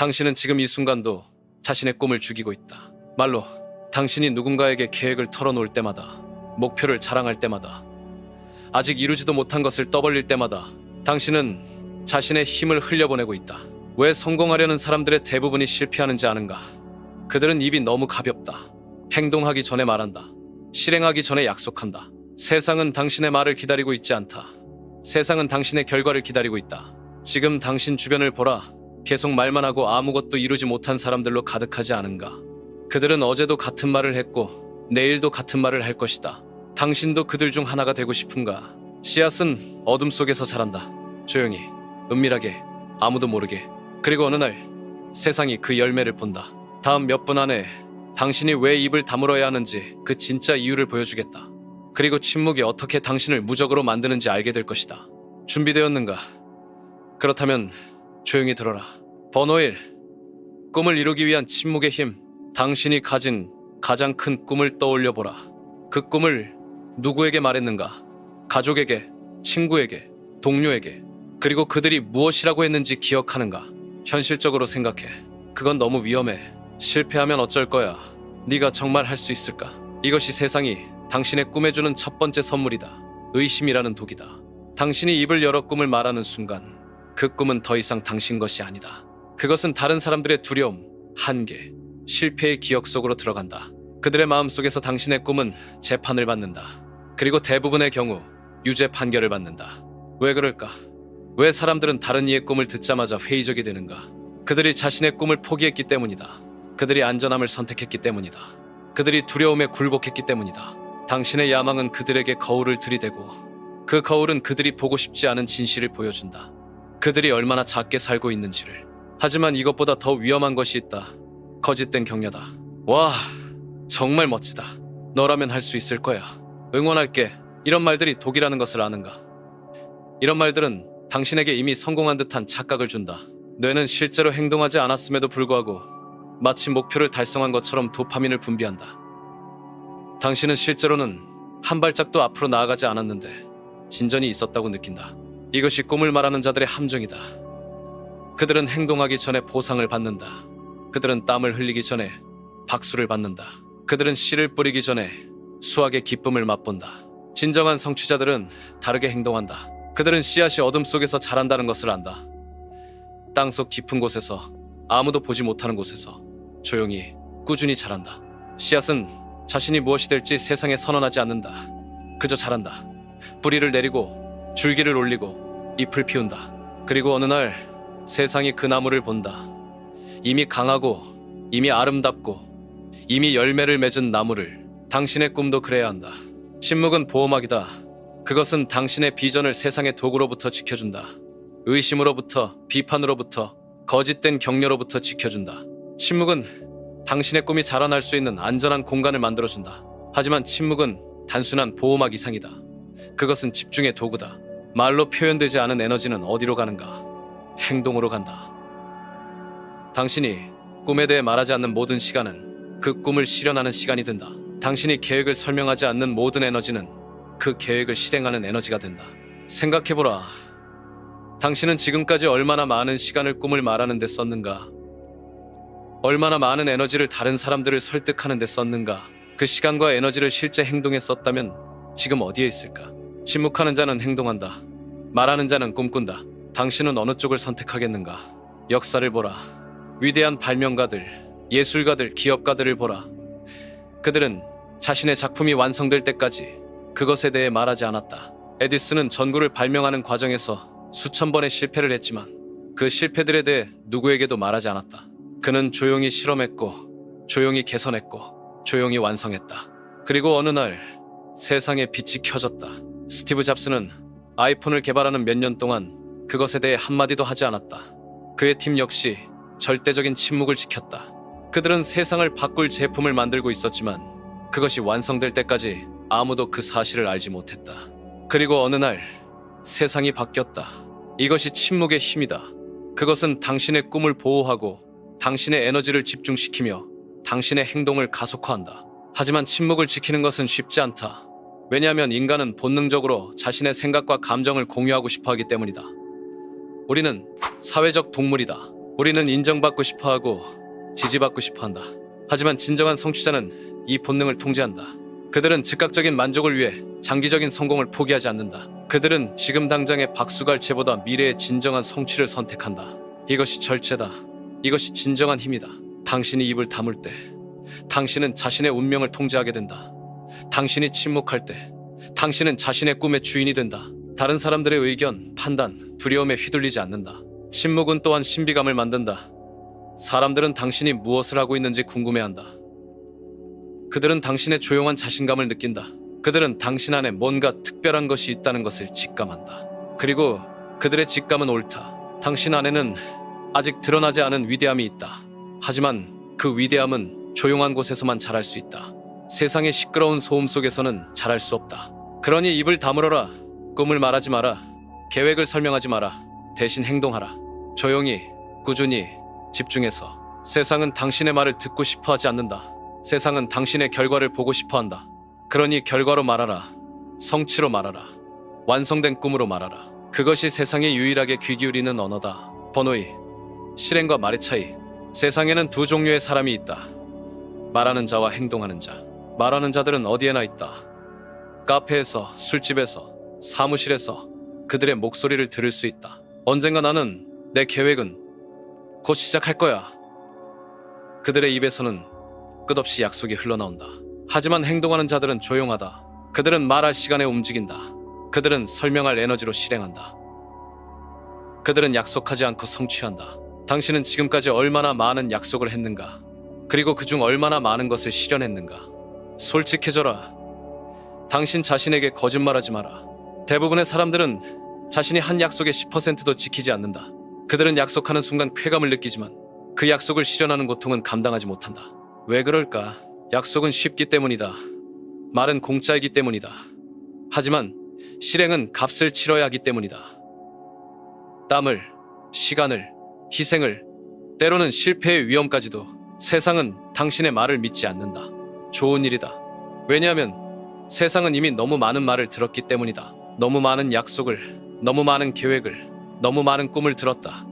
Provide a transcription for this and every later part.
당신은 지금 이 순간도 자신의 꿈을 죽이고 있다. 말로 당신이 누군가에게 계획을 털어놓을 때마다, 목표를 자랑할 때마다, 아직 이루지도 못한 것을 떠벌릴 때마다 당신은 자신의 힘을 흘려보내고 있다. 왜 성공하려는 사람들의 대부분이 실패하는지 아는가? 그들은 입이 너무 가볍다. 행동하기 전에 말한다. 실행하기 전에 약속한다. 세상은 당신의 말을 기다리고 있지 않다. 세상은 당신의 결과를 기다리고 있다. 지금 당신 주변을 보라. 계속 말만 하고 아무것도 이루지 못한 사람들로 가득하지 않은가? 그들은 어제도 같은 말을 했고 내일도 같은 말을 할 것이다. 당신도 그들 중 하나가 되고 싶은가? 씨앗은 어둠 속에서 자란다. 조용히, 은밀하게, 아무도 모르게. 그리고 어느 날 세상이 그 열매를 본다. 다음 몇 분 안에 당신이 왜 입을 다물어야 하는지 그 진짜 이유를 보여주겠다. 그리고 침묵이 어떻게 당신을 무적으로 만드는지 알게 될 것이다. 준비되었는가? 그렇다면 조용히 들어라. 번호 1. 꿈을 이루기 위한 침묵의 힘. 당신이 가진 가장 큰 꿈을 떠올려보라. 그 꿈을 누구에게 말했는가? 가족에게, 친구에게, 동료에게. 그리고 그들이 무엇이라고 했는지 기억하는가? 현실적으로 생각해. 그건 너무 위험해. 실패하면 어쩔 거야. 네가 정말 할 수 있을까? 이것이 세상이 당신의 꿈에 주는 첫 번째 선물이다. 의심이라는 독이다. 당신이 입을 열어 꿈을 말하는 순간 그 꿈은 더 이상 당신 것이 아니다. 그것은 다른 사람들의 두려움, 한계, 실패의 기억 속으로 들어간다. 그들의 마음속에서 당신의 꿈은 재판을 받는다. 그리고 대부분의 경우 유죄 판결을 받는다. 왜 그럴까? 왜 사람들은 다른 이의 꿈을 듣자마자 회의적이 되는가? 그들이 자신의 꿈을 포기했기 때문이다. 그들이 안전함을 선택했기 때문이다. 그들이 두려움에 굴복했기 때문이다. 당신의 야망은 그들에게 거울을 들이대고 그 거울은 그들이 보고 싶지 않은 진실을 보여준다. 그들이 얼마나 작게 살고 있는지를. 하지만 이것보다 더 위험한 것이 있다. 거짓된 격려다. 와, 정말 멋지다. 너라면 할 수 있을 거야. 응원할게. 이런 말들이 독이라는 것을 아는가? 이런 말들은 당신에게 이미 성공한 듯한 착각을 준다. 뇌는 실제로 행동하지 않았음에도 불구하고 마치 목표를 달성한 것처럼 도파민을 분비한다. 당신은 실제로는 한 발짝도 앞으로 나아가지 않았는데 진전이 있었다고 느낀다. 이것이 꿈을 말하는 자들의 함정이다. 그들은 행동하기 전에 보상을 받는다. 그들은 땀을 흘리기 전에 박수를 받는다. 그들은 씨를 뿌리기 전에 수확의 기쁨을 맛본다. 진정한 성취자들은 다르게 행동한다. 그들은 씨앗이 어둠 속에서 자란다는 것을 안다. 땅속 깊은 곳에서, 아무도 보지 못하는 곳에서 조용히, 꾸준히 자란다. 씨앗은 자신이 무엇이 될지 세상에 선언하지 않는다. 그저 자란다. 뿌리를 내리고 줄기를 올리고 잎을 피운다. 그리고 어느 날 세상이 그 나무를 본다. 이미 강하고 이미 아름답고 이미 열매를 맺은 나무를. 당신의 꿈도 그래야 한다. 침묵은 보호막이다. 그것은 당신의 비전을 세상의 도구로부터 지켜준다. 의심으로부터, 비판으로부터, 거짓된 격려로부터 지켜준다. 침묵은 당신의 꿈이 자라날 수 있는 안전한 공간을 만들어준다. 하지만 침묵은 단순한 보호막 이상이다. 그것은 집중의 도구다. 말로 표현되지 않은 에너지는 어디로 가는가? 행동으로 간다. 당신이 꿈에 대해 말하지 않는 모든 시간은 그 꿈을 실현하는 시간이 된다. 당신이 계획을 설명하지 않는 모든 에너지는 그 계획을 실행하는 에너지가 된다. 생각해보라. 당신은 지금까지 얼마나 많은 시간을 꿈을 말하는 데 썼는가? 얼마나 많은 에너지를 다른 사람들을 설득하는 데 썼는가? 그 시간과 에너지를 실제 행동에 썼다면 지금 어디에 있을까? 침묵하는 자는 행동한다. 말하는 자는 꿈꾼다. 당신은 어느 쪽을 선택하겠는가? 역사를 보라. 위대한 발명가들, 예술가들, 기업가들을 보라. 그들은 자신의 작품이 완성될 때까지 그것에 대해 말하지 않았다. 에디슨은 전구를 발명하는 과정에서 수천 번의 실패를 했지만 그 실패들에 대해 누구에게도 말하지 않았다. 그는 조용히 실험했고 조용히 개선했고 조용히 완성했다. 그리고 어느 날 세상에 빛이 켜졌다. 스티브 잡스는 아이폰을 개발하는 몇 년 동안 그것에 대해 한마디도 하지 않았다. 그의 팀 역시 절대적인 침묵을 지켰다. 그들은 세상을 바꿀 제품을 만들고 있었지만 그것이 완성될 때까지 아무도 그 사실을 알지 못했다. 그리고 어느 날 세상이 바뀌었다. 이것이 침묵의 힘이다. 그것은 당신의 꿈을 보호하고 당신의 에너지를 집중시키며 당신의 행동을 가속화한다. 하지만 침묵을 지키는 것은 쉽지 않다. 왜냐하면 인간은 본능적으로 자신의 생각과 감정을 공유하고 싶어 하기 때문이다. 우리는 사회적 동물이다. 우리는 인정받고 싶어하고 지지받고 싶어한다. 하지만 진정한 성취자는 이 본능을 통제한다. 그들은 즉각적인 만족을 위해 장기적인 성공을 포기하지 않는다. 그들은 지금 당장의 박수갈채보다 미래의 진정한 성취를 선택한다. 이것이 절제다. 이것이 진정한 힘이다. 당신이 입을 다물 때 당신은 자신의 운명을 통제하게 된다. 당신이 침묵할 때 당신은 자신의 꿈의 주인이 된다. 다른 사람들의 의견, 판단, 두려움에 휘둘리지 않는다. 침묵은 또한 신비감을 만든다. 사람들은 당신이 무엇을 하고 있는지 궁금해한다. 그들은 당신의 조용한 자신감을 느낀다. 그들은 당신 안에 뭔가 특별한 것이 있다는 것을 직감한다. 그리고 그들의 직감은 옳다. 당신 안에는 아직 드러나지 않은 위대함이 있다. 하지만 그 위대함은 조용한 곳에서만 자랄 수 있다. 세상의 시끄러운 소음 속에서는 자랄 수 없다. 그러니 입을 다물어라. 꿈을 말하지 마라. 계획을 설명하지 마라. 대신 행동하라. 조용히, 꾸준히, 집중해서. 세상은 당신의 말을 듣고 싶어 하지 않는다. 세상은 당신의 결과를 보고 싶어 한다. 그러니 결과로 말하라. 성취로 말하라. 완성된 꿈으로 말하라. 그것이 세상에 유일하게 귀 기울이는 언어다. 번호이, 실행과 말의 차이. 세상에는 두 종류의 사람이 있다. 말하는 자와 행동하는 자. 말하는 자들은 어디에나 있다. 카페에서, 술집에서, 사무실에서 그들의 목소리를 들을 수 있다. 언젠가 나는, 내 계획은 곧 시작할 거야. 그들의 입에서는 끝없이 약속이 흘러나온다. 하지만 행동하는 자들은 조용하다. 그들은 말할 시간에 움직인다. 그들은 설명할 에너지로 실행한다. 그들은 약속하지 않고 성취한다. 당신은 지금까지 얼마나 많은 약속을 했는가? 그리고 그중 얼마나 많은 것을 실현했는가? 솔직해져라. 당신 자신에게 거짓말하지 마라. 대부분의 사람들은 자신이 한 약속의 10%도 지키지 않는다. 그들은 약속하는 순간 쾌감을 느끼지만 그 약속을 실현하는 고통은 감당하지 못한다. 왜 그럴까? 약속은 쉽기 때문이다. 말은 공짜이기 때문이다. 하지만 실행은 값을 치러야 하기 때문이다. 땀을, 시간을, 희생을, 때로는 실패의 위험까지도. 세상은 당신의 말을 믿지 않는다. 좋은 일이다. 왜냐하면 세상은 이미 너무 많은 말을 들었기 때문이다. 너무 많은 약속을, 너무 많은 계획을, 너무 많은 꿈을 들었다.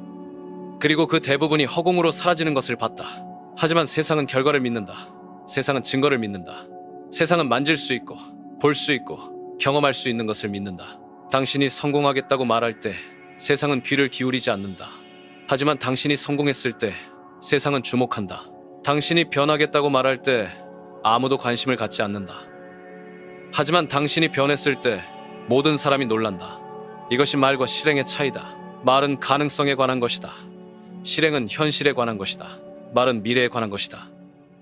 그리고 그 대부분이 허공으로 사라지는 것을 봤다. 하지만 세상은 결과를 믿는다. 세상은 증거를 믿는다. 세상은 만질 수 있고, 볼 수 있고, 경험할 수 있는 것을 믿는다. 당신이 성공하겠다고 말할 때 세상은 귀를 기울이지 않는다. 하지만 당신이 성공했을 때 세상은 주목한다. 당신이 변하겠다고 말할 때 아무도 관심을 갖지 않는다. 하지만 당신이 변했을 때 모든 사람이 놀란다. 이것이 말과 실행의 차이다. 말은 가능성에 관한 것이다. 실행은 현실에 관한 것이다. 말은 미래에 관한 것이다.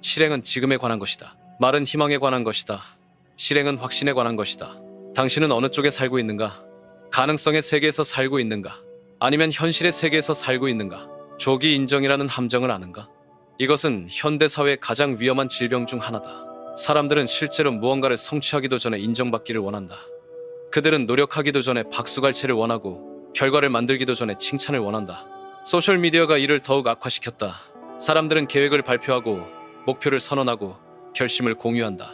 실행은 지금에 관한 것이다. 말은 희망에 관한 것이다. 실행은 확신에 관한 것이다. 당신은 어느 쪽에 살고 있는가? 가능성의 세계에서 살고 있는가? 아니면 현실의 세계에서 살고 있는가? 조기 인정이라는 함정을 아는가? 이것은 현대사회의 가장 위험한 질병 중 하나다. 사람들은 실제로 무언가를 성취하기도 전에 인정받기를 원한다. 그들은 노력하기도 전에 박수갈채를 원하고 결과를 만들기도 전에 칭찬을 원한다. 소셜미디어가 이를 더욱 악화시켰다. 사람들은 계획을 발표하고 목표를 선언하고 결심을 공유한다.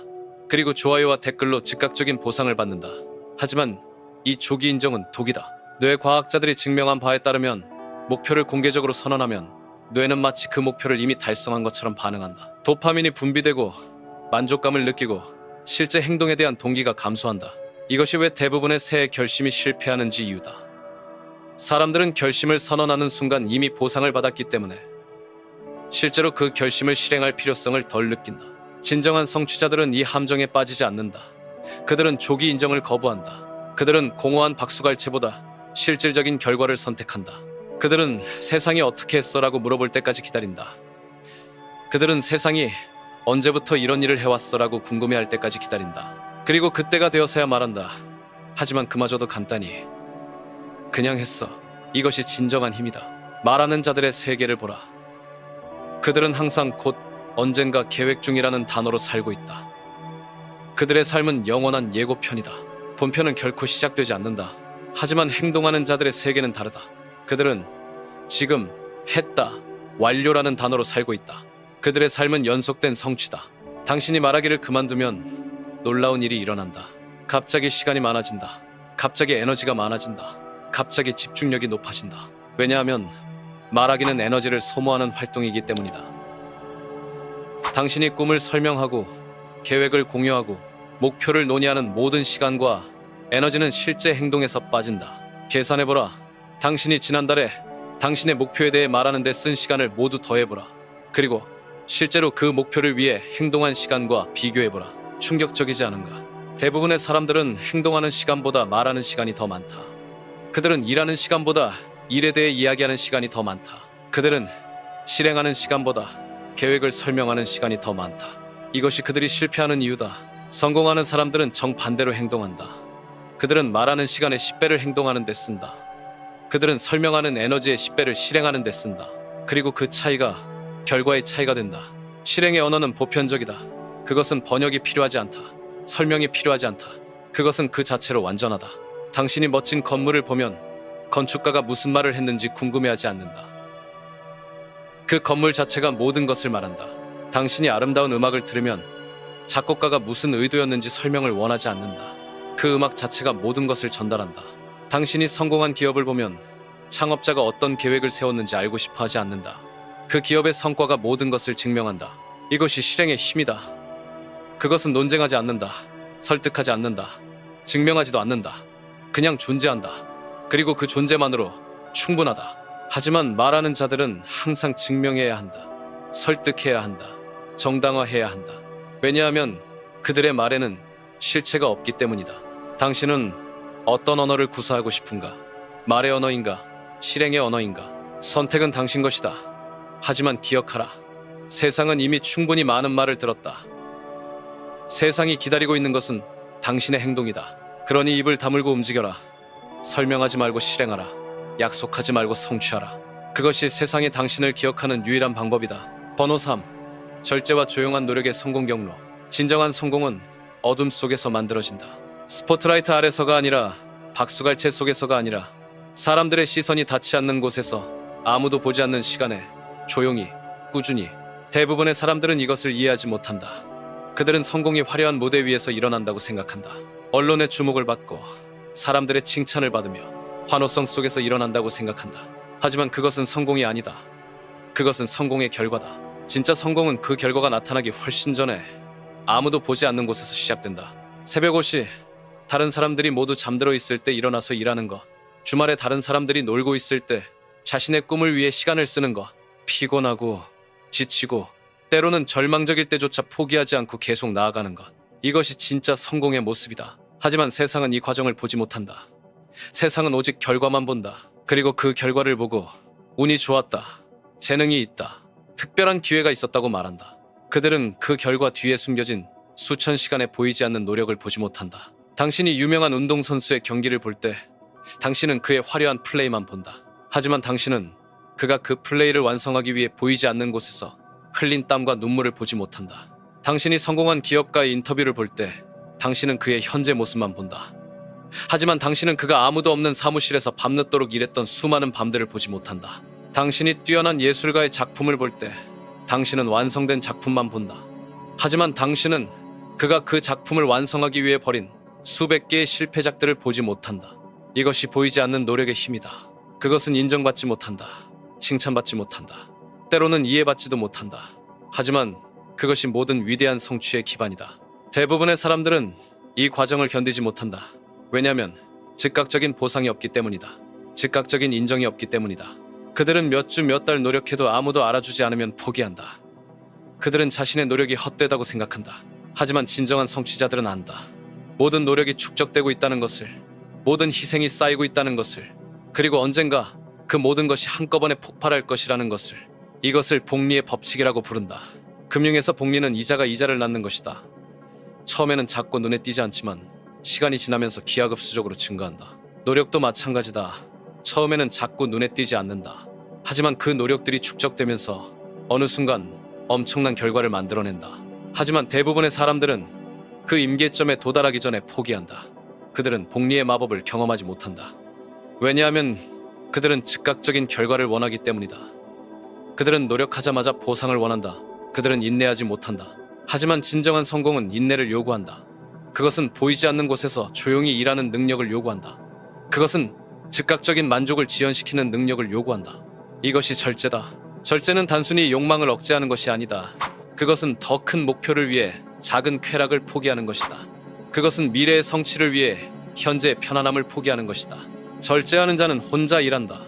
그리고 좋아요와 댓글로 즉각적인 보상을 받는다. 하지만 이 조기 인정은 독이다. 뇌과학자들이 증명한 바에 따르면 목표를 공개적으로 선언하면 뇌는 마치 그 목표를 이미 달성한 것처럼 반응한다. 도파민이 분비되고 만족감을 느끼고 실제 행동에 대한 동기가 감소한다. 이것이 왜 대부분의 새해 결심이 실패하는지 이유다. 사람들은 결심을 선언하는 순간 이미 보상을 받았기 때문에 실제로 그 결심을 실행할 필요성을 덜 느낀다. 진정한 성취자들은 이 함정에 빠지지 않는다. 그들은 조기 인정을 거부한다. 그들은 공허한 박수갈채보다 실질적인 결과를 선택한다. 그들은 세상이 어떻게 했어라고 물어볼 때까지 기다린다. 그들은 세상이 언제부터 이런 일을 해왔어라고 궁금해할 때까지 기다린다. 그리고 그때가 되어서야 말한다. 하지만 그마저도 간단히 그냥 했어. 이것이 진정한 힘이다. 말하는 자들의 세계를 보라. 그들은 항상 곧 언젠가 계획 중이라는 단어로 살고 있다. 그들의 삶은 영원한 예고편이다. 본편은 결코 시작되지 않는다. 하지만 행동하는 자들의 세계는 다르다. 그들은 지금, 했다, 완료라는 단어로 살고 있다. 그들의 삶은 연속된 성취다. 당신이 말하기를 그만두면 놀라운 일이 일어난다. 갑자기 시간이 많아진다. 갑자기 에너지가 많아진다. 갑자기 집중력이 높아진다. 왜냐하면 말하기는 에너지를 소모하는 활동이기 때문이다. 당신이 꿈을 설명하고 계획을 공유하고 목표를 논의하는 모든 시간과 에너지는 실제 행동에서 빠진다. 계산해보라. 당신이 지난달에 당신의 목표에 대해 말하는 데 쓴 시간을 모두 더해보라. 그리고 실제로 그 목표를 위해 행동한 시간과 비교해보라. 충격적이지 않은가? 대부분의 사람들은 행동하는 시간보다 말하는 시간이 더 많다. 그들은 일하는 시간보다 일에 대해 이야기하는 시간이 더 많다. 그들은 실행하는 시간보다 계획을 설명하는 시간이 더 많다. 이것이 그들이 실패하는 이유다. 성공하는 사람들은 정반대로 행동한다. 그들은 말하는 시간의 10배를 행동하는 데 쓴다. 그들은 설명하는 에너지의 10배를 실행하는 데 쓴다. 그리고 그 차이가 결과의 차이가 된다. 실행의 언어는 보편적이다. 그것은 번역이 필요하지 않다. 설명이 필요하지 않다. 그것은 그 자체로 완전하다. 당신이 멋진 건물을 보면 건축가가 무슨 말을 했는지 궁금해하지 않는다. 그 건물 자체가 모든 것을 말한다. 당신이 아름다운 음악을 들으면 작곡가가 무슨 의도였는지 설명을 원하지 않는다. 그 음악 자체가 모든 것을 전달한다. 당신이 성공한 기업을 보면 창업자가 어떤 계획을 세웠는지 알고 싶어 하지 않는다. 그 기업의 성과가 모든 것을 증명한다. 이것이 실행의 힘이다. 그것은 논쟁하지 않는다. 설득하지 않는다. 증명하지도 않는다. 그냥 존재한다. 그리고 그 존재만으로 충분하다. 하지만 말하는 자들은 항상 증명해야 한다. 설득해야 한다. 정당화해야 한다. 왜냐하면 그들의 말에는 실체가 없기 때문이다. 당신은 어떤 언어를 구사하고 싶은가? 말의 언어인가? 실행의 언어인가? 선택은 당신 것이다. 하지만 기억하라. 세상은 이미 충분히 많은 말을 들었다. 세상이 기다리고 있는 것은 당신의 행동이다. 그러니 입을 다물고 움직여라. 설명하지 말고 실행하라. 약속하지 말고 성취하라. 그것이 세상이 당신을 기억하는 유일한 방법이다. 번호 3. 절제와 조용한 노력의 성공 경로. 진정한 성공은 어둠 속에서 만들어진다. 스포트라이트 아래서가 아니라 박수갈채 속에서가 아니라 사람들의 시선이 닿지 않는 곳에서 아무도 보지 않는 시간에 조용히, 꾸준히. 대부분의 사람들은 이것을 이해하지 못한다. 그들은 성공이 화려한 무대 위에서 일어난다고 생각한다. 언론의 주목을 받고 사람들의 칭찬을 받으며 환호성 속에서 일어난다고 생각한다. 하지만 그것은 성공이 아니다. 그것은 성공의 결과다. 진짜 성공은 그 결과가 나타나기 훨씬 전에 아무도 보지 않는 곳에서 시작된다. 새벽 5시, 다른 사람들이 모두 잠들어 있을 때 일어나서 일하는 것. 주말에 다른 사람들이 놀고 있을 때 자신의 꿈을 위해 시간을 쓰는 것. 피곤하고 지치고 때로는 절망적일 때조차 포기하지 않고 계속 나아가는 것. 이것이 진짜 성공의 모습이다. 하지만 세상은 이 과정을 보지 못한다. 세상은 오직 결과만 본다. 그리고 그 결과를 보고 운이 좋았다, 재능이 있다, 특별한 기회가 있었다고 말한다. 그들은 그 결과 뒤에 숨겨진 수천 시간에 보이지 않는 노력을 보지 못한다. 당신이 유명한 운동선수의 경기를 볼 때 당신은 그의 화려한 플레이만 본다. 하지만 당신은 그가 그 플레이를 완성하기 위해 보이지 않는 곳에서 흘린 땀과 눈물을 보지 못한다. 당신이 성공한 기업가의 인터뷰를 볼 때 당신은 그의 현재 모습만 본다. 하지만 당신은 그가 아무도 없는 사무실에서 밤늦도록 일했던 수많은 밤들을 보지 못한다. 당신이 뛰어난 예술가의 작품을 볼 때 당신은 완성된 작품만 본다. 하지만 당신은 그가 그 작품을 완성하기 위해 벌인 수백 개의 실패작들을 보지 못한다. 이것이 보이지 않는 노력의 힘이다. 그것은 인정받지 못한다. 칭찬받지 못한다. 때로는 이해받지도 못한다. 하지만 그것이 모든 위대한 성취의 기반이다. 대부분의 사람들은 이 과정을 견디지 못한다. 왜냐하면 즉각적인 보상이 없기 때문이다. 즉각적인 인정이 없기 때문이다. 그들은 몇 주 몇 달 노력해도 아무도 알아주지 않으면 포기한다. 그들은 자신의 노력이 헛되다고 생각한다. 하지만 진정한 성취자들은 안다. 모든 노력이 축적되고 있다는 것을, 모든 희생이 쌓이고 있다는 것을, 그리고 언젠가 그 모든 것이 한꺼번에 폭발할 것이라는 것을. 이것을 복리의 법칙이라고 부른다. 금융에서 복리는 이자가 이자를 낳는 것이다. 처음에는 작고 눈에 띄지 않지만 시간이 지나면서 기하급수적으로 증가한다. 노력도 마찬가지다. 처음에는 작고 눈에 띄지 않는다. 하지만 그 노력들이 축적되면서 어느 순간 엄청난 결과를 만들어낸다. 하지만 대부분의 사람들은 그 임계점에 도달하기 전에 포기한다. 그들은 복리의 마법을 경험하지 못한다. 왜냐하면 그들은 즉각적인 결과를 원하기 때문이다. 그들은 노력하자마자 보상을 원한다. 그들은 인내하지 못한다. 하지만 진정한 성공은 인내를 요구한다. 그것은 보이지 않는 곳에서 조용히 일하는 능력을 요구한다. 그것은 즉각적인 만족을 지연시키는 능력을 요구한다. 이것이 절제다. 절제는 단순히 욕망을 억제하는 것이 아니다. 그것은 더 큰 목표를 위해 작은 쾌락을 포기하는 것이다. 그것은 미래의 성취를 위해 현재의 편안함을 포기하는 것이다. 절제하는 자는 혼자 일한다.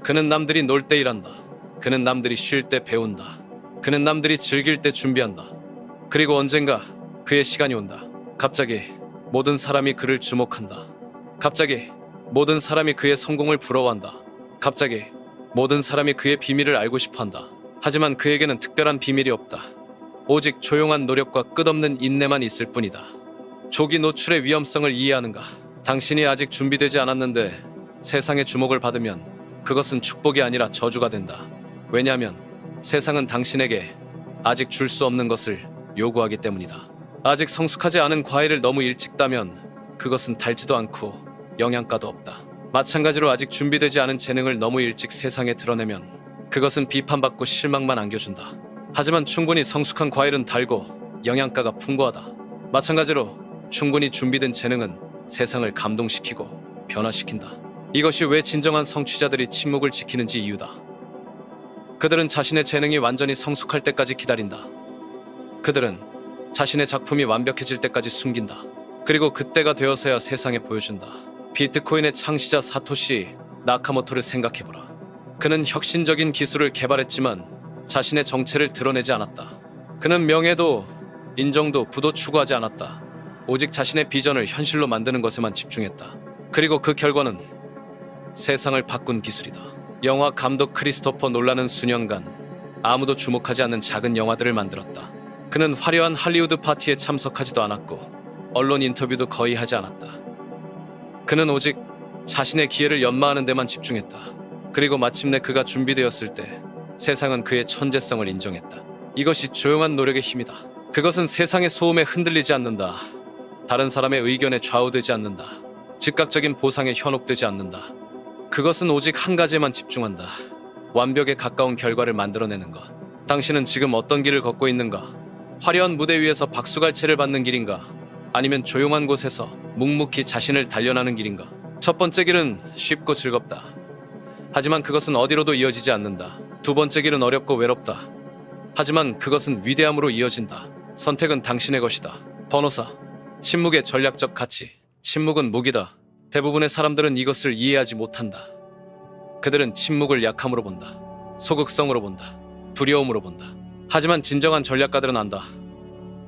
그는 남들이 놀 때 일한다. 그는 남들이 쉴 때 배운다. 그는 남들이 즐길 때 준비한다. 그리고 언젠가 그의 시간이 온다. 갑자기 모든 사람이 그를 주목한다. 갑자기 모든 사람이 그의 성공을 부러워한다. 갑자기 모든 사람이 그의 비밀을 알고 싶어한다. 하지만 그에게는 특별한 비밀이 없다. 오직 조용한 노력과 끝없는 인내만 있을 뿐이다. 조기 노출의 위험성을 이해하는가? 당신이 아직 준비되지 않았는데 세상의 주목을 받으면 그것은 축복이 아니라 저주가 된다. 왜냐하면 세상은 당신에게 아직 줄 수 없는 것을 요구하기 때문이다. 아직 성숙하지 않은 과일을 너무 일찍 따면 그것은 달지도 않고 영양가도 없다. 마찬가지로 아직 준비되지 않은 재능을 너무 일찍 세상에 드러내면 그것은 비판받고 실망만 안겨준다. 하지만 충분히 성숙한 과일은 달고 영양가가 풍부하다. 마찬가지로 충분히 준비된 재능은 세상을 감동시키고 변화시킨다. 이것이 왜 진정한 성취자들이 침묵을 지키는지 이유다. 그들은 자신의 재능이 완전히 성숙할 때까지 기다린다. 그들은 자신의 작품이 완벽해질 때까지 숨긴다. 그리고 그때가 되어서야 세상에 보여준다. 비트코인의 창시자 사토시 나카모토를 생각해보라. 그는 혁신적인 기술을 개발했지만 자신의 정체를 드러내지 않았다. 그는 명예도 인정도 부도 추구하지 않았다. 오직 자신의 비전을 현실로 만드는 것에만 집중했다. 그리고 그 결과는 세상을 바꾼 기술이다. 영화 감독 크리스토퍼 놀란은 수년간 아무도 주목하지 않는 작은 영화들을 만들었다. 그는 화려한 할리우드 파티에 참석하지도 않았고 언론 인터뷰도 거의 하지 않았다. 그는 오직 자신의 기회를 연마하는 데만 집중했다. 그리고 마침내 그가 준비되었을 때 세상은 그의 천재성을 인정했다. 이것이 조용한 노력의 힘이다. 그것은 세상의 소음에 흔들리지 않는다. 다른 사람의 의견에 좌우되지 않는다. 즉각적인 보상에 현혹되지 않는다. 그것은 오직 한 가지에만 집중한다. 완벽에 가까운 결과를 만들어내는 것. 당신은 지금 어떤 길을 걷고 있는가? 화려한 무대 위에서 박수갈채를 받는 길인가? 아니면 조용한 곳에서 묵묵히 자신을 단련하는 길인가? 첫 번째 길은 쉽고 즐겁다. 하지만 그것은 어디로도 이어지지 않는다. 두 번째 길은 어렵고 외롭다. 하지만 그것은 위대함으로 이어진다. 선택은 당신의 것이다. 번호사, 침묵의 전략적 가치. 침묵은 무기다. 대부분의 사람들은 이것을 이해하지 못한다. 그들은 침묵을 약함으로 본다. 소극성으로 본다. 두려움으로 본다. 하지만 진정한 전략가들은 안다.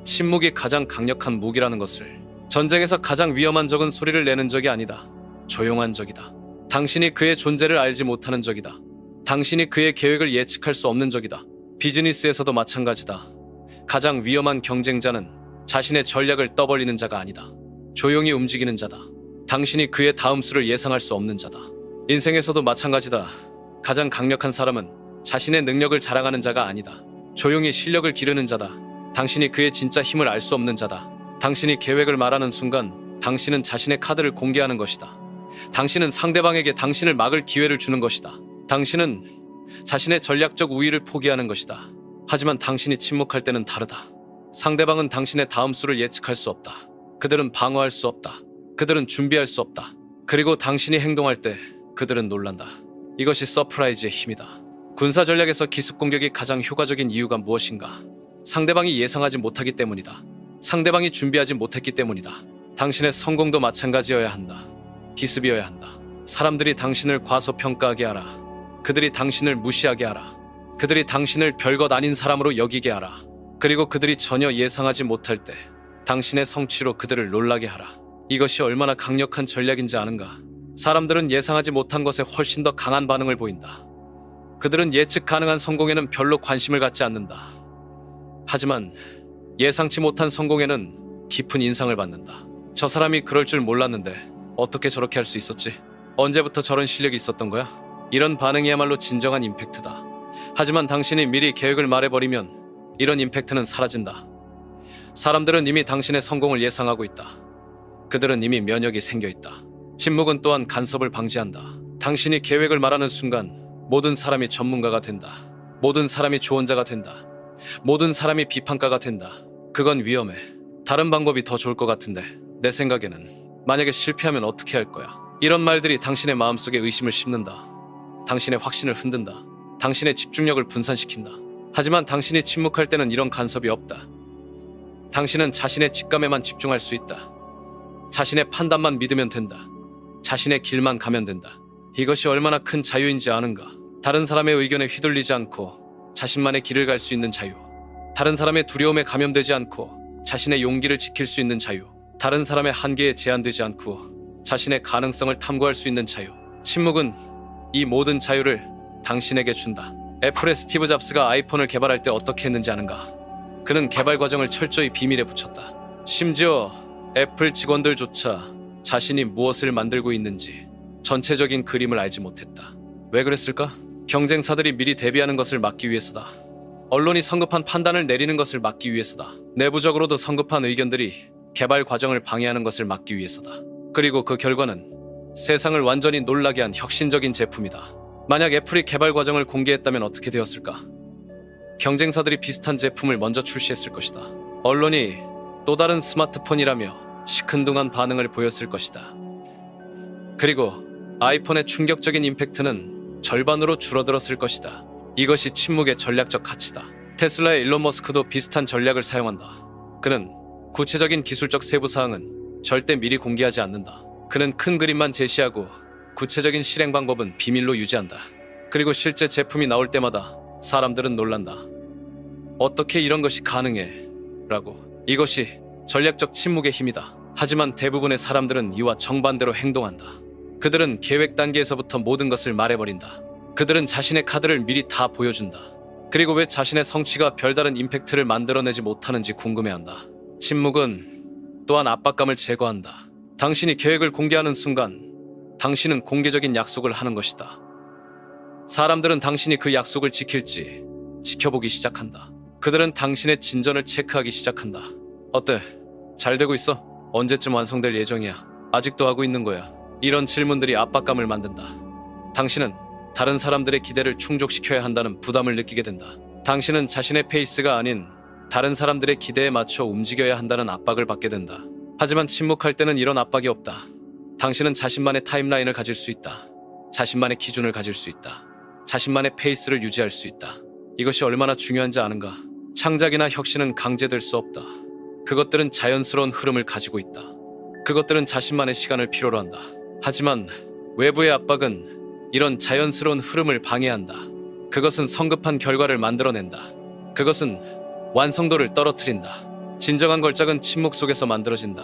침묵이 가장 강력한 무기라는 것을. 전쟁에서 가장 위험한 적은 소리를 내는 적이 아니다. 조용한 적이다. 당신이 그의 존재를 알지 못하는 적이다. 당신이 그의 계획을 예측할 수 없는 적이다. 비즈니스에서도 마찬가지다. 가장 위험한 경쟁자는 자신의 전략을 떠벌리는 자가 아니다. 조용히 움직이는 자다. 당신이 그의 다음 수를 예상할 수 없는 자다. 인생에서도 마찬가지다. 가장 강력한 사람은 자신의 능력을 자랑하는 자가 아니다. 조용히 실력을 기르는 자다. 당신이 그의 진짜 힘을 알 수 없는 자다. 당신이 계획을 말하는 순간 당신은 자신의 카드를 공개하는 것이다. 당신은 상대방에게 당신을 막을 기회를 주는 것이다. 당신은 자신의 전략적 우위를 포기하는 것이다. 하지만 당신이 침묵할 때는 다르다. 상대방은 당신의 다음 수를 예측할 수 없다. 그들은 방어할 수 없다. 그들은 준비할 수 없다. 그리고 당신이 행동할 때 그들은 놀란다. 이것이 서프라이즈의 힘이다. 군사 전략에서 기습 공격이 가장 효과적인 이유가 무엇인가? 상대방이 예상하지 못하기 때문이다. 상대방이 준비하지 못했기 때문이다. 당신의 성공도 마찬가지여야 한다. 기습이어야 한다. 사람들이 당신을 과소평가하게 하라. 그들이 당신을 무시하게 하라. 그들이 당신을 별것 아닌 사람으로 여기게 하라. 그리고 그들이 전혀 예상하지 못할 때 당신의 성취로 그들을 놀라게 하라. 이것이 얼마나 강력한 전략인지 아는가? 사람들은 예상하지 못한 것에 훨씬 더 강한 반응을 보인다. 그들은 예측 가능한 성공에는 별로 관심을 갖지 않는다. 하지만 예상치 못한 성공에는 깊은 인상을 받는다. 저 사람이 그럴 줄 몰랐는데 어떻게 저렇게 할 수 있었지? 언제부터 저런 실력이 있었던 거야? 이런 반응이야말로 진정한 임팩트다. 하지만 당신이 미리 계획을 말해버리면 이런 임팩트는 사라진다. 사람들은 이미 당신의 성공을 예상하고 있다. 그들은 이미 면역이 생겨있다. 침묵은 또한 간섭을 방지한다. 당신이 계획을 말하는 순간 모든 사람이 전문가가 된다. 모든 사람이 조언자가 된다. 모든 사람이 비판가가 된다. 그건 위험해. 다른 방법이 더 좋을 것 같은데 내 생각에는 만약에 실패하면 어떻게 할 거야? 이런 말들이 당신의 마음속에 의심을 심는다. 당신의 확신을 흔든다. 당신의 집중력을 분산시킨다. 하지만 당신이 침묵할 때는 이런 간섭이 없다. 당신은 자신의 직감에만 집중할 수 있다. 자신의 판단만 믿으면 된다. 자신의 길만 가면 된다. 이것이 얼마나 큰 자유인지 아는가? 다른 사람의 의견에 휘둘리지 않고 자신만의 길을 갈 수 있는 자유. 다른 사람의 두려움에 감염되지 않고 자신의 용기를 지킬 수 있는 자유. 다른 사람의 한계에 제한되지 않고 자신의 가능성을 탐구할 수 있는 자유. 침묵은 이 모든 자유를 당신에게 준다. 애플의 스티브 잡스가 아이폰을 개발할 때 어떻게 했는지 아는가? 그는 개발 과정을 철저히 비밀에 붙였다. 심지어 애플 직원들조차 자신이 무엇을 만들고 있는지 전체적인 그림을 알지 못했다. 왜 그랬을까? 경쟁사들이 미리 대비하는 것을 막기 위해서다. 언론이 성급한 판단을 내리는 것을 막기 위해서다. 내부적으로도 성급한 의견들이 개발 과정을 방해하는 것을 막기 위해서다. 그리고 그 결과는 세상을 완전히 놀라게 한 혁신적인 제품이다. 만약 애플이 개발 과정을 공개했다면 어떻게 되었을까? 경쟁사들이 비슷한 제품을 먼저 출시했을 것이다. 언론이 또 다른 스마트폰이라며 시큰둥한 반응을 보였을 것이다. 그리고 아이폰의 충격적인 임팩트는 절반으로 줄어들었을 것이다. 이것이 침묵의 전략적 가치다. 테슬라의 일론 머스크도 비슷한 전략을 사용한다. 그는 구체적인 기술적 세부 사항은 절대 미리 공개하지 않는다. 그는 큰 그림만 제시하고 구체적인 실행 방법은 비밀로 유지한다. 그리고 실제 제품이 나올 때마다 사람들은 놀란다. 어떻게 이런 것이 가능해? 라고. 이것이 전략적 침묵의 힘이다. 하지만 대부분의 사람들은 이와 정반대로 행동한다. 그들은 계획 단계에서부터 모든 것을 말해버린다. 그들은 자신의 카드를 미리 다 보여준다. 그리고 왜 자신의 성취가 별다른 임팩트를 만들어내지 못하는지 궁금해한다. 침묵은 또한 압박감을 제거한다. 당신이 계획을 공개하는 순간 당신은 공개적인 약속을 하는 것이다. 사람들은 당신이 그 약속을 지킬지 지켜보기 시작한다. 그들은 당신의 진전을 체크하기 시작한다. 어때? 잘 되고 있어? 언제쯤 완성될 예정이야? 아직도 하고 있는 거야? 이런 질문들이 압박감을 만든다. 당신은 다른 사람들의 기대를 충족시켜야 한다는 부담을 느끼게 된다. 당신은 자신의 페이스가 아닌 다른 사람들의 기대에 맞춰 움직여야 한다는 압박을 받게 된다. 하지만 침묵할 때는 이런 압박이 없다. 당신은 자신만의 타임라인을 가질 수 있다. 자신만의 기준을 가질 수 있다. 자신만의 페이스를 유지할 수 있다. 이것이 얼마나 중요한지 아는가? 창작이나 혁신은 강제될 수 없다. 그것들은 자연스러운 흐름을 가지고 있다. 그것들은 자신만의 시간을 필요로 한다. 하지만 외부의 압박은 이런 자연스러운 흐름을 방해한다. 그것은 성급한 결과를 만들어낸다. 그것은 완성도를 떨어뜨린다. 진정한 걸작은 침묵 속에서 만들어진다.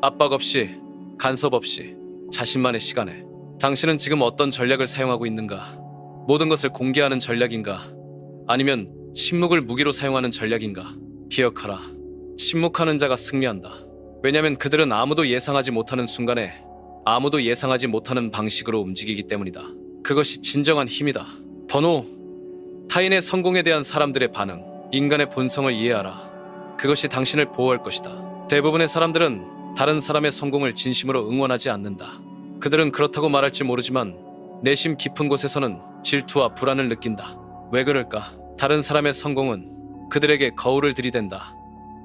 압박 없이, 간섭 없이, 자신만의 시간에. 당신은 지금 어떤 전략을 사용하고 있는가? 모든 것을 공개하는 전략인가? 아니면 침묵을 무기로 사용하는 전략인가? 기억하라. 침묵하는 자가 승리한다. 왜냐하면 그들은 아무도 예상하지 못하는 순간에 아무도 예상하지 못하는 방식으로 움직이기 때문이다. 그것이 진정한 힘이다. 번호, 타인의 성공에 대한 사람들의 반응, 인간의 본성을 이해하라. 그것이 당신을 보호할 것이다. 대부분의 사람들은 다른 사람의 성공을 진심으로 응원하지 않는다. 그들은 그렇다고 말할지 모르지만 내심 깊은 곳에서는 질투와 불안을 느낀다. 왜 그럴까? 다른 사람의 성공은 그들에게 거울을 들이댄다.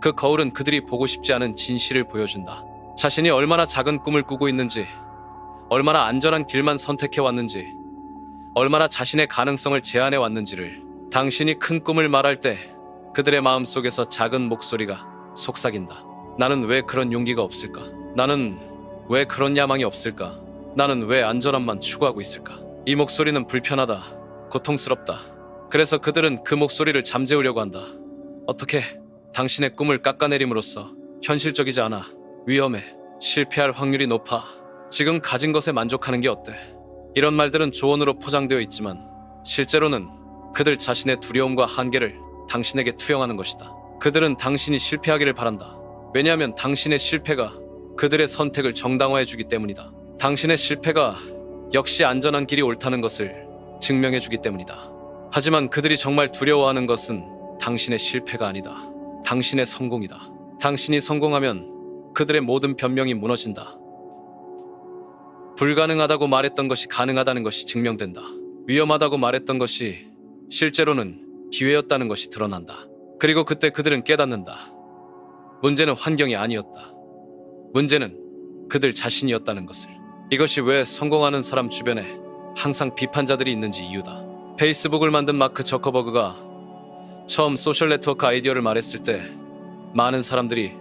그 거울은 그들이 보고 싶지 않은 진실을 보여준다. 자신이 얼마나 작은 꿈을 꾸고 있는지, 얼마나 안전한 길만 선택해 왔는지, 얼마나 자신의 가능성을 제한해 왔는지를. 당신이 큰 꿈을 말할 때 그들의 마음속에서 작은 목소리가 속삭인다. 나는 왜 그런 용기가 없을까? 나는 왜 그런 야망이 없을까? 나는 왜 안전함만 추구하고 있을까? 이 목소리는 불편하다, 고통스럽다. 그래서 그들은 그 목소리를 잠재우려고 한다. 어떻게? 당신의 꿈을 깎아내림으로써 현실적이지 않아. 위험해. 실패할 확률이 높아. 지금 가진 것에 만족하는 게 어때? 이런 말들은 조언으로 포장되어 있지만 실제로는 그들 자신의 두려움과 한계를 당신에게 투영하는 것이다. 그들은 당신이 실패하기를 바란다. 왜냐하면 당신의 실패가 그들의 선택을 정당화해주기 때문이다. 당신의 실패가 역시 안전한 길이 옳다는 것을 증명해주기 때문이다. 하지만 그들이 정말 두려워하는 것은 당신의 실패가 아니다. 당신의 성공이다. 당신이 성공하면 그들의 모든 변명이 무너진다. 불가능하다고 말했던 것이 가능하다는 것이 증명된다. 위험하다고 말했던 것이 실제로는 기회였다는 것이 드러난다. 그리고 그때 그들은 깨닫는다. 문제는 환경이 아니었다. 문제는 그들 자신이었다는 것을. 이것이 왜 성공하는 사람 주변에 항상 비판자들이 있는지 이유다. 페이스북을 만든 마크 저커버그가 처음 소셜 네트워크 아이디어를 말했을 때 많은 사람들이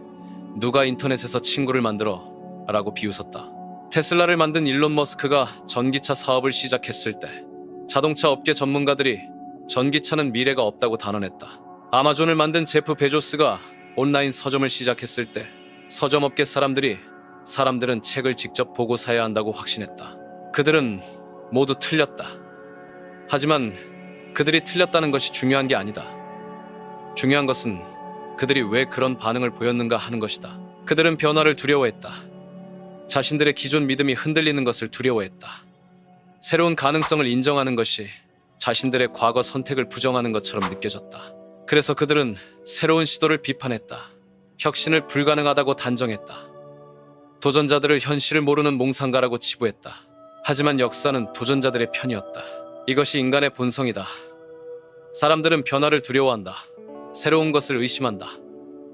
누가 인터넷에서 친구를 만들어 라고 비웃었다. 테슬라를 만든 일론 머스크가 전기차 사업을 시작했을 때 자동차 업계 전문가들이 전기차는 미래가 없다고 단언했다. 아마존을 만든 제프 베조스가 온라인 서점을 시작했을 때 서점업계 사람들은 책을 직접 보고 사야 한다고 확신했다. 그들은 모두 틀렸다. 하지만 그들이 틀렸다는 것이 중요한 게 아니다. 중요한 것은 그들이 왜 그런 반응을 보였는가 하는 것이다. 그들은 변화를 두려워했다. 자신들의 기존 믿음이 흔들리는 것을 두려워했다. 새로운 가능성을 인정하는 것이 자신들의 과거 선택을 부정하는 것처럼 느껴졌다. 그래서 그들은 새로운 시도를 비판했다. 혁신을 불가능하다고 단정했다. 도전자들을 현실을 모르는 몽상가라고 치부했다. 하지만 역사는 도전자들의 편이었다. 이것이 인간의 본성이다. 사람들은 변화를 두려워한다. 새로운 것을 의심한다.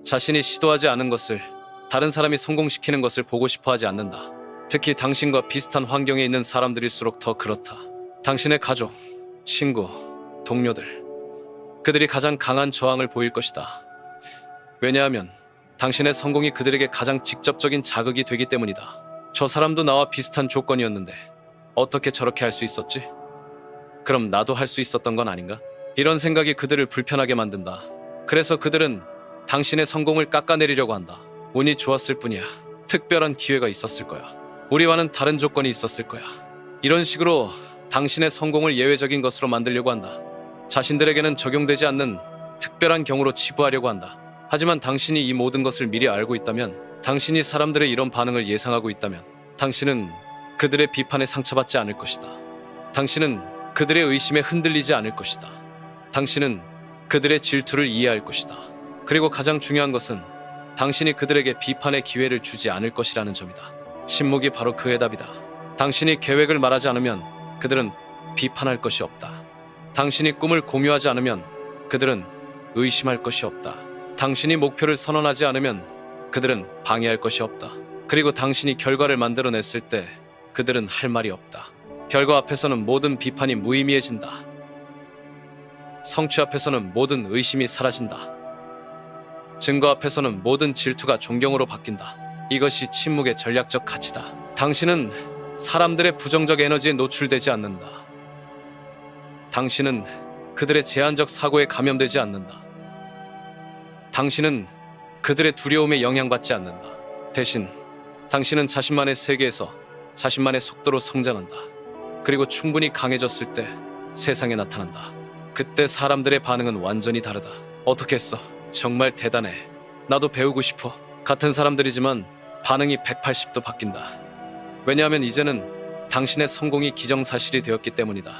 자신이 시도하지 않은 것을, 다른 사람이 성공시키는 것을 보고 싶어 하지 않는다. 특히 당신과 비슷한 환경에 있는 사람들일수록 더 그렇다. 당신의 가족, 친구, 동료들, 그들이 가장 강한 저항을 보일 것이다. 왜냐하면 당신의 성공이 그들에게 가장 직접적인 자극이 되기 때문이다. 저 사람도 나와 비슷한 조건이었는데 어떻게 저렇게 할 수 있었지? 그럼 나도 할 수 있었던 건 아닌가? 이런 생각이 그들을 불편하게 만든다. 그래서 그들은 당신의 성공을 깎아내리려고 한다. 운이 좋았을 뿐이야. 특별한 기회가 있었을 거야. 우리와는 다른 조건이 있었을 거야. 이런 식으로 당신의 성공을 예외적인 것으로 만들려고 한다. 자신들에게는 적용되지 않는 특별한 경우로 치부하려고 한다. 하지만 당신이 이 모든 것을 미리 알고 있다면, 당신이 사람들의 이런 반응을 예상하고 있다면, 당신은 그들의 비판에 상처받지 않을 것이다. 당신은 그들의 의심에 흔들리지 않을 것이다. 당신은 그들의 질투를 이해할 것이다. 그리고 가장 중요한 것은 당신이 그들에게 비판의 기회를 주지 않을 것이라는 점이다. 침묵이 바로 그 해답이다. 당신이 계획을 말하지 않으면 그들은 비판할 것이 없다. 당신이 꿈을 공유하지 않으면 그들은 의심할 것이 없다. 당신이 목표를 선언하지 않으면 그들은 방해할 것이 없다. 그리고 당신이 결과를 만들어냈을 때 그들은 할 말이 없다. 결과 앞에서는 모든 비판이 무의미해진다. 성취 앞에서는 모든 의심이 사라진다. 증거 앞에서는 모든 질투가 존경으로 바뀐다. 이것이 침묵의 전략적 가치다. 당신은 사람들의 부정적 에너지에 노출되지 않는다. 당신은 그들의 제한적 사고에 감염되지 않는다. 당신은 그들의 두려움에 영향받지 않는다. 대신 당신은 자신만의 세계에서 자신만의 속도로 성장한다. 그리고 충분히 강해졌을 때 세상에 나타난다. 그때 사람들의 반응은 완전히 다르다. 어떻게 했어? 정말 대단해. 나도 배우고 싶어. 같은 사람들이지만 반응이 180도 바뀐다. 왜냐하면 이제는 당신의 성공이 기정사실이 되었기 때문이다.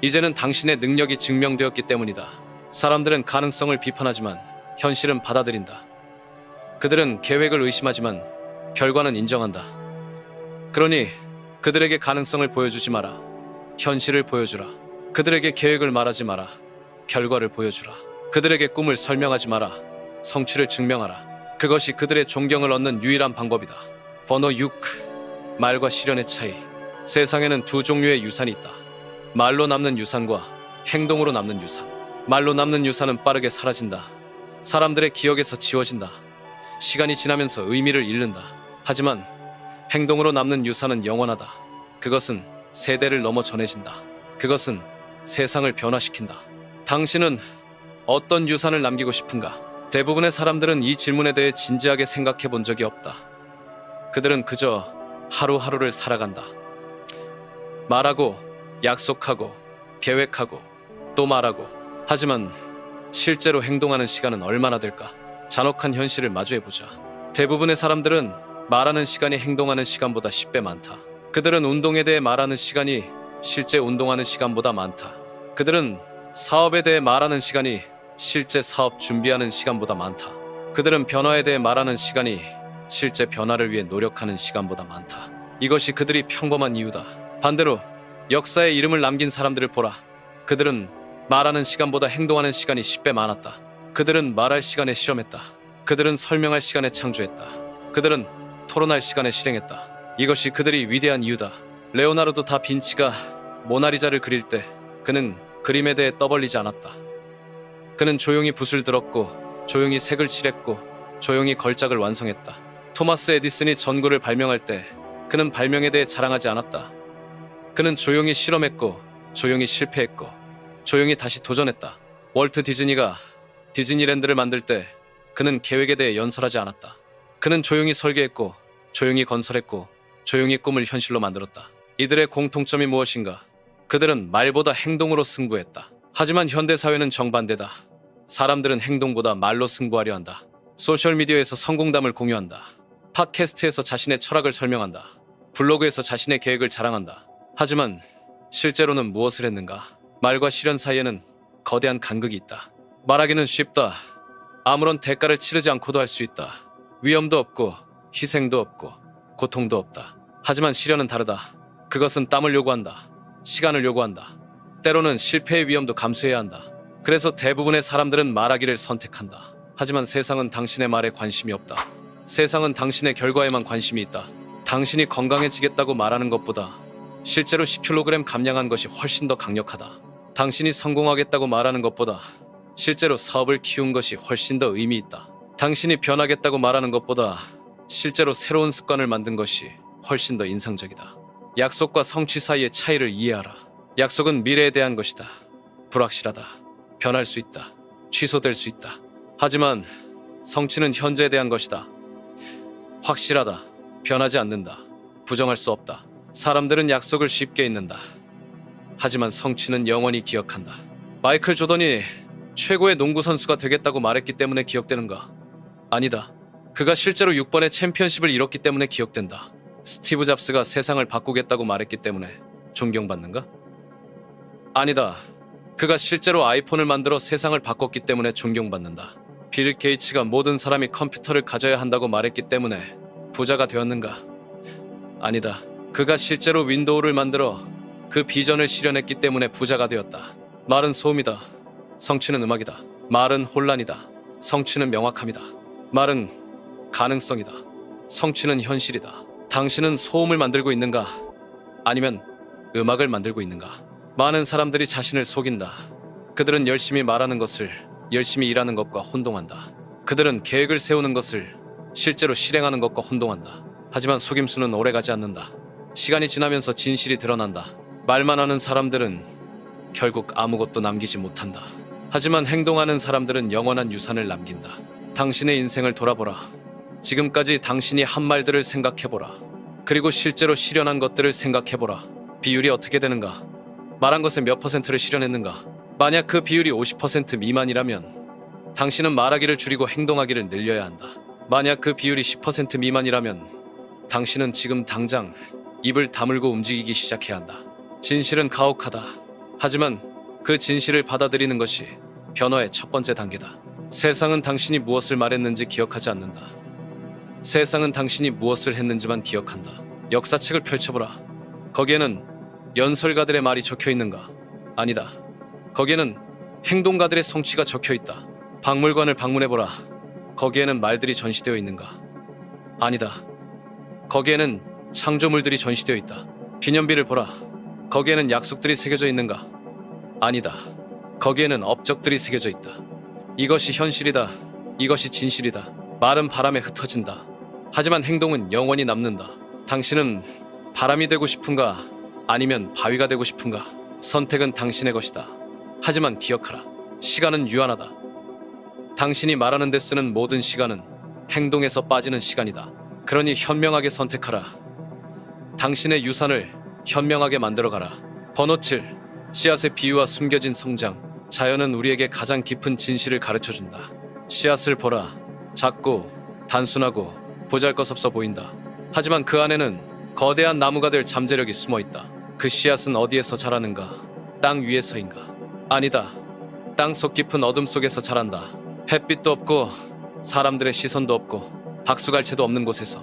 이제는 당신의 능력이 증명되었기 때문이다. 사람들은 가능성을 비판하지만 현실은 받아들인다. 그들은 계획을 의심하지만 결과는 인정한다. 그러니 그들에게 가능성을 보여주지 마라. 현실을 보여주라. 그들에게 계획을 말하지 마라. 결과를 보여주라. 그들에게 꿈을 설명하지 마라. 성취를 증명하라. 그것이 그들의 존경을 얻는 유일한 방법이다. 번호 6. 말과 실현의 차이. 세상에는 두 종류의 유산이 있다. 말로 남는 유산과 행동으로 남는 유산. 말로 남는 유산은 빠르게 사라진다. 사람들의 기억에서 지워진다. 시간이 지나면서 의미를 잃는다. 하지만 행동으로 남는 유산은 영원하다. 그것은 세대를 넘어 전해진다. 그것은 세상을 변화시킨다. 당신은 어떤 유산을 남기고 싶은가? 대부분의 사람들은 이 질문에 대해 진지하게 생각해 본 적이 없다. 그들은 그저 하루하루를 살아간다. 말하고, 약속하고, 계획하고, 또 말하고. 하지만 실제로 행동하는 시간은 얼마나 될까? 잔혹한 현실을 마주해보자. 대부분의 사람들은 말하는 시간이 행동하는 시간보다 10배 많다. 그들은 운동에 대해 말하는 시간이 실제 운동하는 시간보다 많다. 그들은 사업에 대해 말하는 시간이 실제 사업 준비하는 시간보다 많다. 그들은 변화에 대해 말하는 시간이 실제 변화를 위해 노력하는 시간보다 많다. 이것이 그들이 평범한 이유다. 반대로 역사에 이름을 남긴 사람들을 보라. 그들은 말하는 시간보다 행동하는 시간이 10배 많았다. 그들은 말할 시간에 실험했다. 그들은 설명할 시간에 창조했다. 그들은 토론할 시간에 실행했다. 이것이 그들이 위대한 이유다. 레오나르도 다 빈치가 모나리자를 그릴 때 그는 그림에 대해 떠벌리지 않았다. 그는 조용히 붓을 들었고 조용히 색을 칠했고 조용히 걸작을 완성했다. 토마스 에디슨이 전구를 발명할 때 그는 발명에 대해 자랑하지 않았다. 그는 조용히 실험했고 조용히 실패했고 조용히 다시 도전했다. 월트 디즈니가 디즈니랜드를 만들 때 그는 계획에 대해 연설하지 않았다. 그는 조용히 설계했고 조용히 건설했고 조용히 꿈을 현실로 만들었다. 이들의 공통점이 무엇인가? 그들은 말보다 행동으로 승부했다. 하지만 현대사회는 정반대다. 사람들은 행동보다 말로 승부하려 한다. 소셜미디어에서 성공담을 공유한다. 팟캐스트에서 자신의 철학을 설명한다. 블로그에서 자신의 계획을 자랑한다. 하지만 실제로는 무엇을 했는가? 말과 실현 사이에는 거대한 간극이 있다. 말하기는 쉽다. 아무런 대가를 치르지 않고도 할 수 있다. 위험도 없고 희생도 없고 고통도 없다. 하지만 실현은 다르다. 그것은 땀을 요구한다. 시간을 요구한다. 때로는 실패의 위험도 감수해야 한다. 그래서 대부분의 사람들은 말하기를 선택한다. 하지만 세상은 당신의 말에 관심이 없다. 세상은 당신의 결과에만 관심이 있다. 당신이 건강해지겠다고 말하는 것보다 실제로 10kg 감량한 것이 훨씬 더 강력하다. 당신이 성공하겠다고 말하는 것보다 실제로 사업을 키운 것이 훨씬 더 의미 있다. 당신이 변하겠다고 말하는 것보다 실제로 새로운 습관을 만든 것이 훨씬 더 인상적이다. 약속과 성취 사이의 차이를 이해하라. 약속은 미래에 대한 것이다. 불확실하다. 변할 수 있다. 취소될 수 있다. 하지만 성취는 현재에 대한 것이다. 확실하다. 변하지 않는다. 부정할 수 없다. 사람들은 약속을 쉽게 잊는다. 하지만 성취는 영원히 기억한다. 마이클 조던이 최고의 농구 선수가 되겠다고 말했기 때문에 기억되는가? 아니다. 그가 실제로 6번의 챔피언십을 이뤘기 때문에 기억된다. 스티브 잡스가 세상을 바꾸겠다고 말했기 때문에 존경받는가? 아니다. 그가 실제로 아이폰을 만들어 세상을 바꿨기 때문에 존경받는다. 빌 게이츠가 모든 사람이 컴퓨터를 가져야 한다고 말했기 때문에 부자가 되었는가? 아니다. 그가 실제로 윈도우를 만들어 그 비전을 실현했기 때문에 부자가 되었다. 말은 소음이다. 성취는 음악이다. 말은 혼란이다. 성취는 명확함이다. 말은 가능성이다. 성취는 현실이다. 당신은 소음을 만들고 있는가? 아니면 음악을 만들고 있는가? 많은 사람들이 자신을 속인다. 그들은 열심히 말하는 것을 열심히 일하는 것과 혼동한다. 그들은 계획을 세우는 것을 실제로 실행하는 것과 혼동한다. 하지만 속임수는 오래가지 않는다. 시간이 지나면서 진실이 드러난다. 말만 하는 사람들은 결국 아무것도 남기지 못한다. 하지만 행동하는 사람들은 영원한 유산을 남긴다. 당신의 인생을 돌아보라. 지금까지 당신이 한 말들을 생각해보라. 그리고 실제로 실현한 것들을 생각해보라. 비율이 어떻게 되는가? 말한 것의 몇 퍼센트를 실현했는가? 만약 그 비율이 50% 미만이라면 당신은 말하기를 줄이고 행동하기를 늘려야 한다. 만약 그 비율이 10% 미만이라면 당신은 지금 당장 입을 다물고 움직이기 시작해야 한다. 진실은 가혹하다. 하지만 그 진실을 받아들이는 것이 변화의 첫 번째 단계다. 세상은 당신이 무엇을 말했는지 기억하지 않는다. 세상은 당신이 무엇을 했는지만 기억한다. 역사책을 펼쳐보라. 거기에는 연설가들의 말이 적혀 있는가? 아니다. 거기에는 행동가들의 성취가 적혀 있다. 박물관을 방문해보라. 거기에는 말들이 전시되어 있는가? 아니다. 거기에는 창조물들이 전시되어 있다. 기념비를 보라. 거기에는 약속들이 새겨져 있는가? 아니다. 거기에는 업적들이 새겨져 있다. 이것이 현실이다. 이것이 진실이다. 말은 바람에 흩어진다. 하지만 행동은 영원히 남는다. 당신은 바람이 되고 싶은가? 아니면 바위가 되고 싶은가? 선택은 당신의 것이다. 하지만 기억하라. 시간은 유한하다. 당신이 말하는 데 쓰는 모든 시간은 행동에서 빠지는 시간이다. 그러니 현명하게 선택하라. 당신의 유산을 현명하게 만들어가라. 번호 7. 씨앗의 비유와 숨겨진 성장. 자연은 우리에게 가장 깊은 진실을 가르쳐준다. 씨앗을 보라. 작고 단순하고 보잘것없어 보인다. 하지만 그 안에는 거대한 나무가 될 잠재력이 숨어있다. 그 씨앗은 어디에서 자라는가? 땅 위에서인가? 아니다. 땅속 깊은 어둠 속에서 자란다. 햇빛도 없고 사람들의 시선도 없고 박수갈채도 없는 곳에서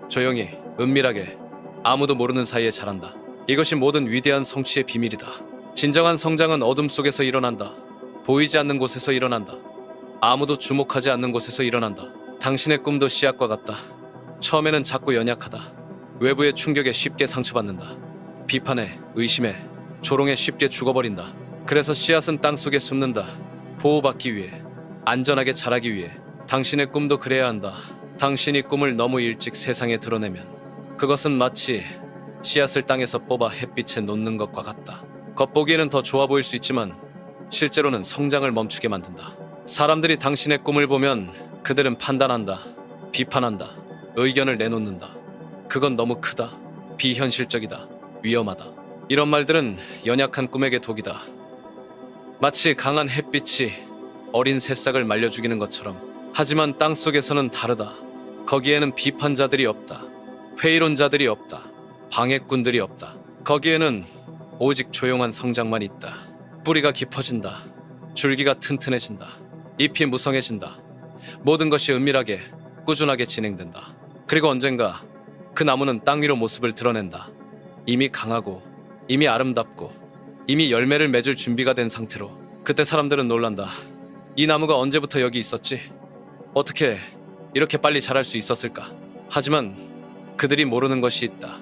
조용히 은밀하게 아무도 모르는 사이에 자란다. 이것이 모든 위대한 성취의 비밀이다. 진정한 성장은 어둠 속에서 일어난다. 보이지 않는 곳에서 일어난다. 아무도 주목하지 않는 곳에서 일어난다. 당신의 꿈도 씨앗과 같다. 처음에는 작고 연약하다. 외부의 충격에 쉽게 상처받는다. 비판에, 의심에, 조롱에 쉽게 죽어버린다. 그래서 씨앗은 땅속에 숨는다. 보호받기 위해, 안전하게 자라기 위해. 당신의 꿈도 그래야 한다. 당신이 꿈을 너무 일찍 세상에 드러내면 그것은 마치 씨앗을 땅에서 뽑아 햇빛에 놓는 것과 같다. 겉보기에는 더 좋아 보일 수 있지만 실제로는 성장을 멈추게 만든다. 사람들이 당신의 꿈을 보면 그들은 판단한다. 비판한다. 의견을 내놓는다. 그건 너무 크다. 비현실적이다. 위험하다. 이런 말들은 연약한 꿈에게 독이다. 마치 강한 햇빛이 어린 새싹을 말려 죽이는 것처럼. 하지만 땅속에서는 다르다. 거기에는 비판자들이 없다. 회의론자들이 없다. 방해꾼들이 없다. 거기에는 오직 조용한 성장만 있다. 뿌리가 깊어진다. 줄기가 튼튼해진다. 잎이 무성해진다. 모든 것이 은밀하게, 꾸준하게 진행된다. 그리고 언젠가 그 나무는 땅 위로 모습을 드러낸다. 이미 강하고, 이미 아름답고, 이미 열매를 맺을 준비가 된 상태로. 그때 사람들은 놀란다. 이 나무가 언제부터 여기 있었지? 어떻게 이렇게 빨리 자랄 수 있었을까? 하지만 그들이 모르는 것이 있다.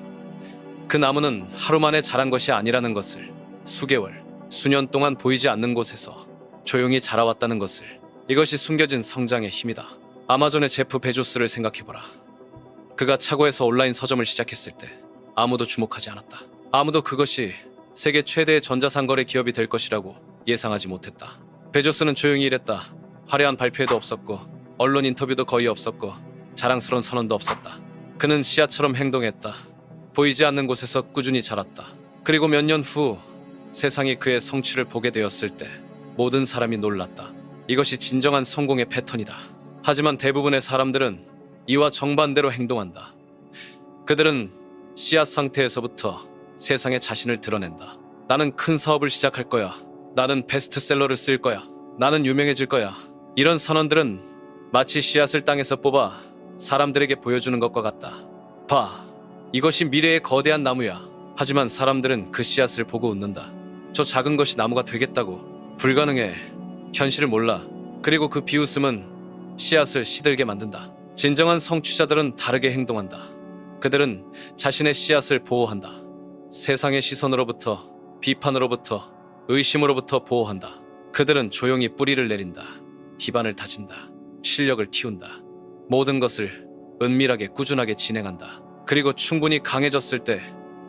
그 나무는 하루 만에 자란 것이 아니라는 것을, 수개월, 수년 동안 보이지 않는 곳에서 조용히 자라왔다는 것을. 이것이 숨겨진 성장의 힘이다. 아마존의 제프 베조스를 생각해보라. 그가 차고에서 온라인 서점을 시작했을 때 아무도 주목하지 않았다. 아무도 그것이 세계 최대의 전자상거래 기업이 될 것이라고 예상하지 못했다. 베조스는 조용히 일했다. 화려한 발표회도 없었고, 언론 인터뷰도 거의 없었고, 자랑스러운 선언도 없었다. 그는 씨앗처럼 행동했다. 보이지 않는 곳에서 꾸준히 자랐다. 그리고 몇 년 후 세상이 그의 성취를 보게 되었을 때 모든 사람이 놀랐다. 이것이 진정한 성공의 패턴이다. 하지만 대부분의 사람들은 이와 정반대로 행동한다. 그들은 씨앗 상태에서부터 세상에 자신을 드러낸다. 나는 큰 사업을 시작할 거야. 나는 베스트셀러를 쓸 거야. 나는 유명해질 거야. 이런 선언들은 마치 씨앗을 땅에서 뽑아 사람들에게 보여주는 것과 같다. 봐, 이것이 미래의 거대한 나무야. 하지만 사람들은 그 씨앗을 보고 웃는다. 저 작은 것이 나무가 되겠다고. 불가능해. 현실을 몰라. 그리고 그 비웃음은 씨앗을 시들게 만든다. 진정한 성취자들은 다르게 행동한다. 그들은 자신의 씨앗을 보호한다. 세상의 시선으로부터, 비판으로부터, 의심으로부터 보호한다. 그들은 조용히 뿌리를 내린다. 기반을 다진다. 실력을 키운다. 모든 것을 은밀하게 꾸준하게 진행한다. 그리고 충분히 강해졌을 때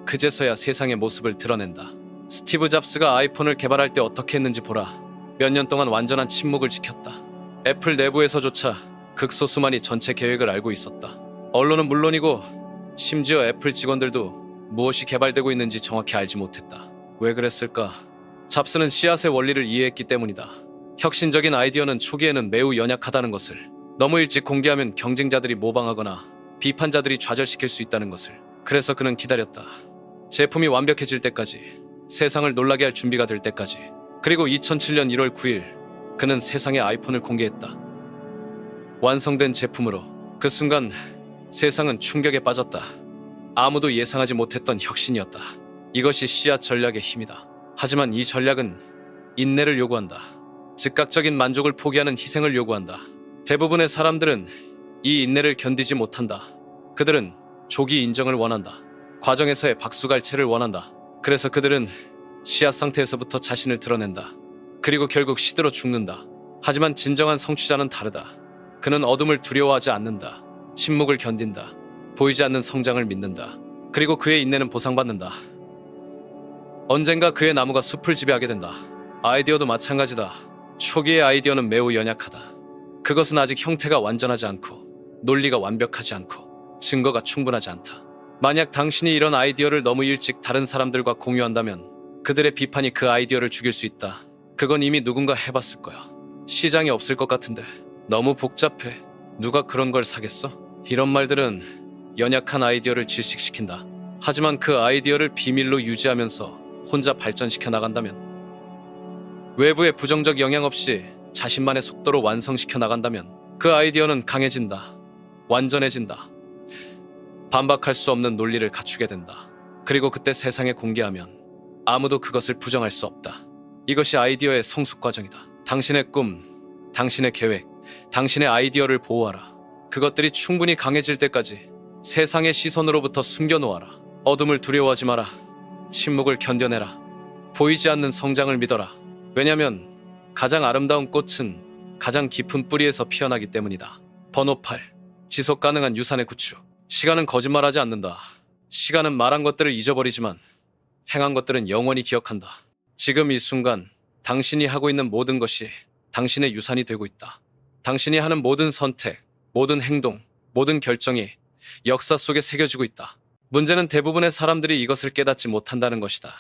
그제서야 세상의 모습을 드러낸다. 스티브 잡스가 아이폰을 개발할 때 어떻게 했는지 보라. 몇 년 동안 완전한 침묵을 지켰다. 애플 내부에서조차 극소수만이 전체 계획을 알고 있었다. 언론은 물론이고 심지어 애플 직원들도 무엇이 개발되고 있는지 정확히 알지 못했다. 왜 그랬을까? 잡스는 씨앗의 원리를 이해했기 때문이다. 혁신적인 아이디어는 초기에는 매우 연약하다는 것을, 너무 일찍 공개하면 경쟁자들이 모방하거나 비판자들이 좌절시킬 수 있다는 것을. 그래서 그는 기다렸다. 제품이 완벽해질 때까지, 세상을 놀라게 할 준비가 될 때까지. 그리고 2007년 1월 9일 그는 세상에 아이폰을 공개했다. 완성된 제품으로. 그 순간 세상은 충격에 빠졌다. 아무도 예상하지 못했던 혁신이었다. 이것이 씨앗 전략의 힘이다. 하지만 이 전략은 인내를 요구한다. 즉각적인 만족을 포기하는 희생을 요구한다. 대부분의 사람들은 이 인내를 견디지 못한다. 그들은 조기 인정을 원한다. 과정에서의 박수갈채를 원한다. 그래서 그들은 씨앗 상태에서부터 자신을 드러낸다. 그리고 결국 시들어 죽는다. 하지만 진정한 성취자는 다르다. 그는 어둠을 두려워하지 않는다. 침묵을 견딘다. 보이지 않는 성장을 믿는다. 그리고 그의 인내는 보상받는다. 언젠가 그의 나무가 숲을 지배하게 된다. 아이디어도 마찬가지다. 초기의 아이디어는 매우 연약하다. 그것은 아직 형태가 완전하지 않고, 논리가 완벽하지 않고, 증거가 충분하지 않다. 만약 당신이 이런 아이디어를 너무 일찍 다른 사람들과 공유한다면 그들의 비판이 그 아이디어를 죽일 수 있다. 그건 이미 누군가 해봤을 거야. 시장이 없을 것 같은데. 너무 복잡해. 누가 그런 걸 사겠어? 이런 말들은 연약한 아이디어를 질식시킨다. 하지만 그 아이디어를 비밀로 유지하면서 혼자 발전시켜 나간다면, 외부의 부정적 영향 없이 자신만의 속도로 완성시켜 나간다면 그 아이디어는 강해진다. 완전해진다. 반박할 수 없는 논리를 갖추게 된다. 그리고 그때 세상에 공개하면 아무도 그것을 부정할 수 없다. 이것이 아이디어의 성숙 과정이다. 당신의 꿈, 당신의 계획, 당신의 아이디어를 보호하라. 그것들이 충분히 강해질 때까지 세상의 시선으로부터 숨겨놓아라. 어둠을 두려워하지 마라. 침묵을 견뎌내라. 보이지 않는 성장을 믿어라. 왜냐면 가장 아름다운 꽃은 가장 깊은 뿌리에서 피어나기 때문이다. 번호 8. 지속 가능한 유산의 구축. 시간은 거짓말하지 않는다. 시간은 말한 것들을 잊어버리지만 행한 것들은 영원히 기억한다. 지금 이 순간 당신이 하고 있는 모든 것이 당신의 유산이 되고 있다. 당신이 하는 모든 선택, 모든 행동, 모든 결정이 역사 속에 새겨지고 있다. 문제는 대부분의 사람들이 이것을 깨닫지 못한다는 것이다.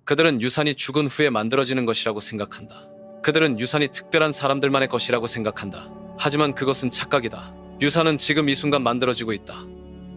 그들은 유산이 죽은 후에 만들어지는 것이라고 생각한다. 그들은 유산이 특별한 사람들만의 것이라고 생각한다. 하지만 그것은 착각이다. 유산은 지금 이 순간 만들어지고 있다.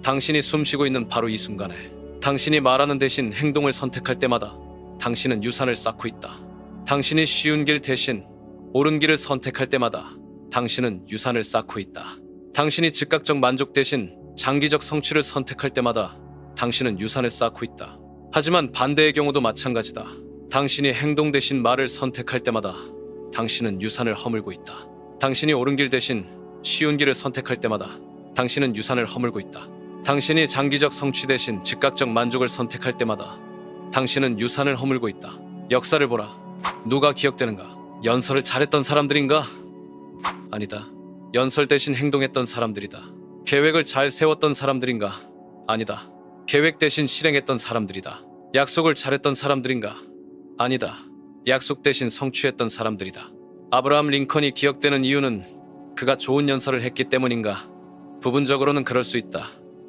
당신이 숨쉬고 있는 바로 이 순간에 당신이 말하는 대신 행동을 선택할 때마다 당신은 유산을 쌓고 있다. 당신이 쉬운 길 대신 옳은 길을 선택할 때마다 당신은 유산을 쌓고 있다. 당신이 즉각적 만족 대신 장기적 성취를 선택할 때마다 당신은 유산을 쌓고 있다. 하지만 반대의 경우도 마찬가지다. 당신이 행동 대신 말을 선택할 때마다 당신은 유산을 허물고 있다. 당신이 옳은 길 대신 쉬운 길을 선택할 때마다 당신은 유산을 허물고 있다. 당신이 장기적 성취 대신 즉각적 만족을 선택할 때마다 당신은 유산을 허물고 있다. 역사를 보라. 누가 기억되는가? 연설을 잘했던 사람들인가? 아니다. 연설 대신 행동했던 사람들이다. 계획을 잘 세웠던 사람들인가? 아니다. 계획 대신 실행했던 사람들이다. 약속을 잘했던 사람들인가? 아니다. 약속 대신 성취했던 사람들이다. 아브라함 링컨이 기억되는 이유는 그가 좋은 연설을 했기 때문인가? 부분적으로는 그럴 수 있다.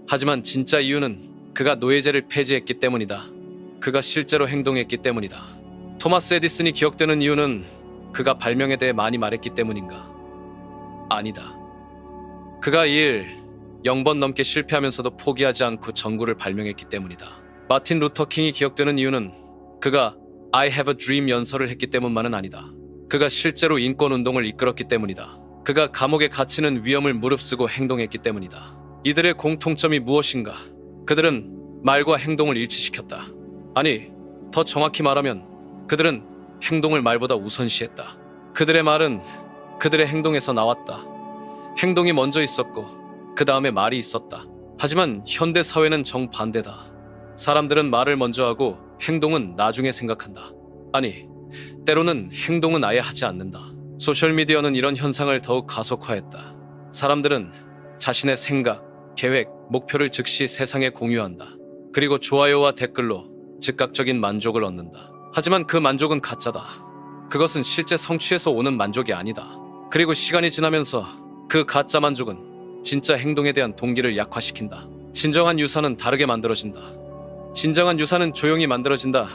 하지만 진짜 이유는 그가 노예제를 폐지했기 때문이다. 그가 실제로 행동했기 때문이다. 토마스 에디슨이 기억되는 이유는 그가 발명에 대해 많이 말했기 때문인가? 아니다. 그가 0번 넘게 실패하면서도 포기하지 않고 전구를 발명했기 때문이다. 마틴 루터 킹이 기억되는 이유는 그가 I have a dream 연설을 했기 때문만은 아니다. 그가 실제로 인권운동을 이끌었기 때문이다. 그가 감옥에 갇히는 위험을 무릅쓰고 행동했기 때문이다. 이들의 공통점이 무엇인가? 그들은 말과 행동을 일치시켰다. 아니, 더 정확히 말하면 그들은 행동을 말보다 우선시했다. 그들의 말은 그들의 행동에서 나왔다. 행동이 먼저 있었고 그 다음에 말이 있었다. 하지만 현대 사회는 정반대다. 사람들은 말을 먼저 하고 행동은 나중에 생각한다. 아니, 때로는 행동은 아예 하지 않는다. 소셜미디어는 이런 현상을 더욱 가속화했다. 사람들은 자신의 생각, 계획, 목표를 즉시 세상에 공유한다. 그리고 좋아요와 댓글로 즉각적인 만족을 얻는다. 하지만 그 만족은 가짜다. 그것은 실제 성취에서 오는 만족이 아니다. 그리고 시간이 지나면서 그 가짜 만족은 진짜 행동에 대한 동기를 약화시킨다. 진정한 유산은 다르게 만들어진다. 진정한 유산은 조용히 만들어진다.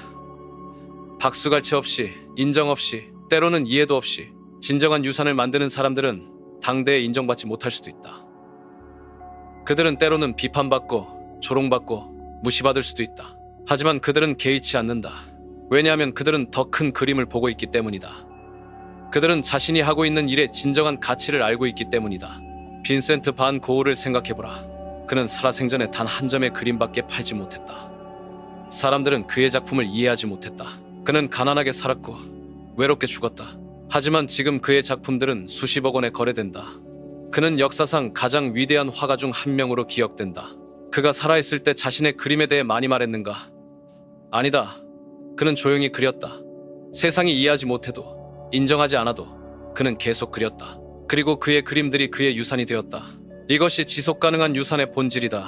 박수갈채 없이, 인정 없이, 때로는 이해도 없이. 진정한 유산을 만드는 사람들은 당대에 인정받지 못할 수도 있다. 그들은 때로는 비판받고 조롱받고 무시받을 수도 있다. 하지만 그들은 개의치 않는다. 왜냐하면 그들은 더 큰 그림을 보고 있기 때문이다. 그들은 자신이 하고 있는 일의 진정한 가치를 알고 있기 때문이다. 빈센트 반 고흐를 생각해보라. 그는 살아생전에 단 한 점의 그림밖에 팔지 못했다. 사람들은 그의 작품을 이해하지 못했다. 그는 가난하게 살았고 외롭게 죽었다. 하지만 지금 그의 작품들은 수십억 원에 거래된다. 그는 역사상 가장 위대한 화가 중 한 명으로 기억된다. 그가 살아있을 때 자신의 그림에 대해 많이 말했는가? 아니다. 그는 조용히 그렸다. 세상이 이해하지 못해도, 인정하지 않아도 그는 계속 그렸다. 그리고 그의 그림들이 그의 유산이 되었다. 이것이 지속 가능한 유산의 본질이다.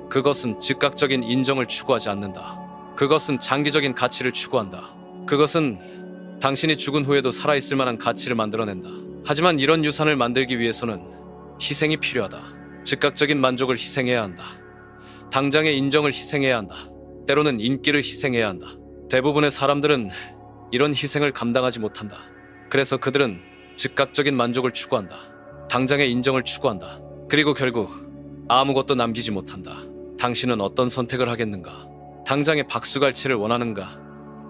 그것은 즉각적인 인정을 추구하지 않는다. 그것은 장기적인 가치를 추구한다. 그것은 당신이 죽은 후에도 살아있을 만한 가치를 만들어낸다. 하지만 이런 유산을 만들기 위해서는 희생이 필요하다. 즉각적인 만족을 희생해야 한다. 당장의 인정을 희생해야 한다. 때로는 인기를 희생해야 한다. 대부분의 사람들은 이런 희생을 감당하지 못한다. 그래서 그들은 즉각적인 만족을 추구한다. 당장의 인정을 추구한다. 그리고 결국 아무것도 남기지 못한다. 당신은 어떤 선택을 하겠는가? 당장의 박수갈채를 원하는가?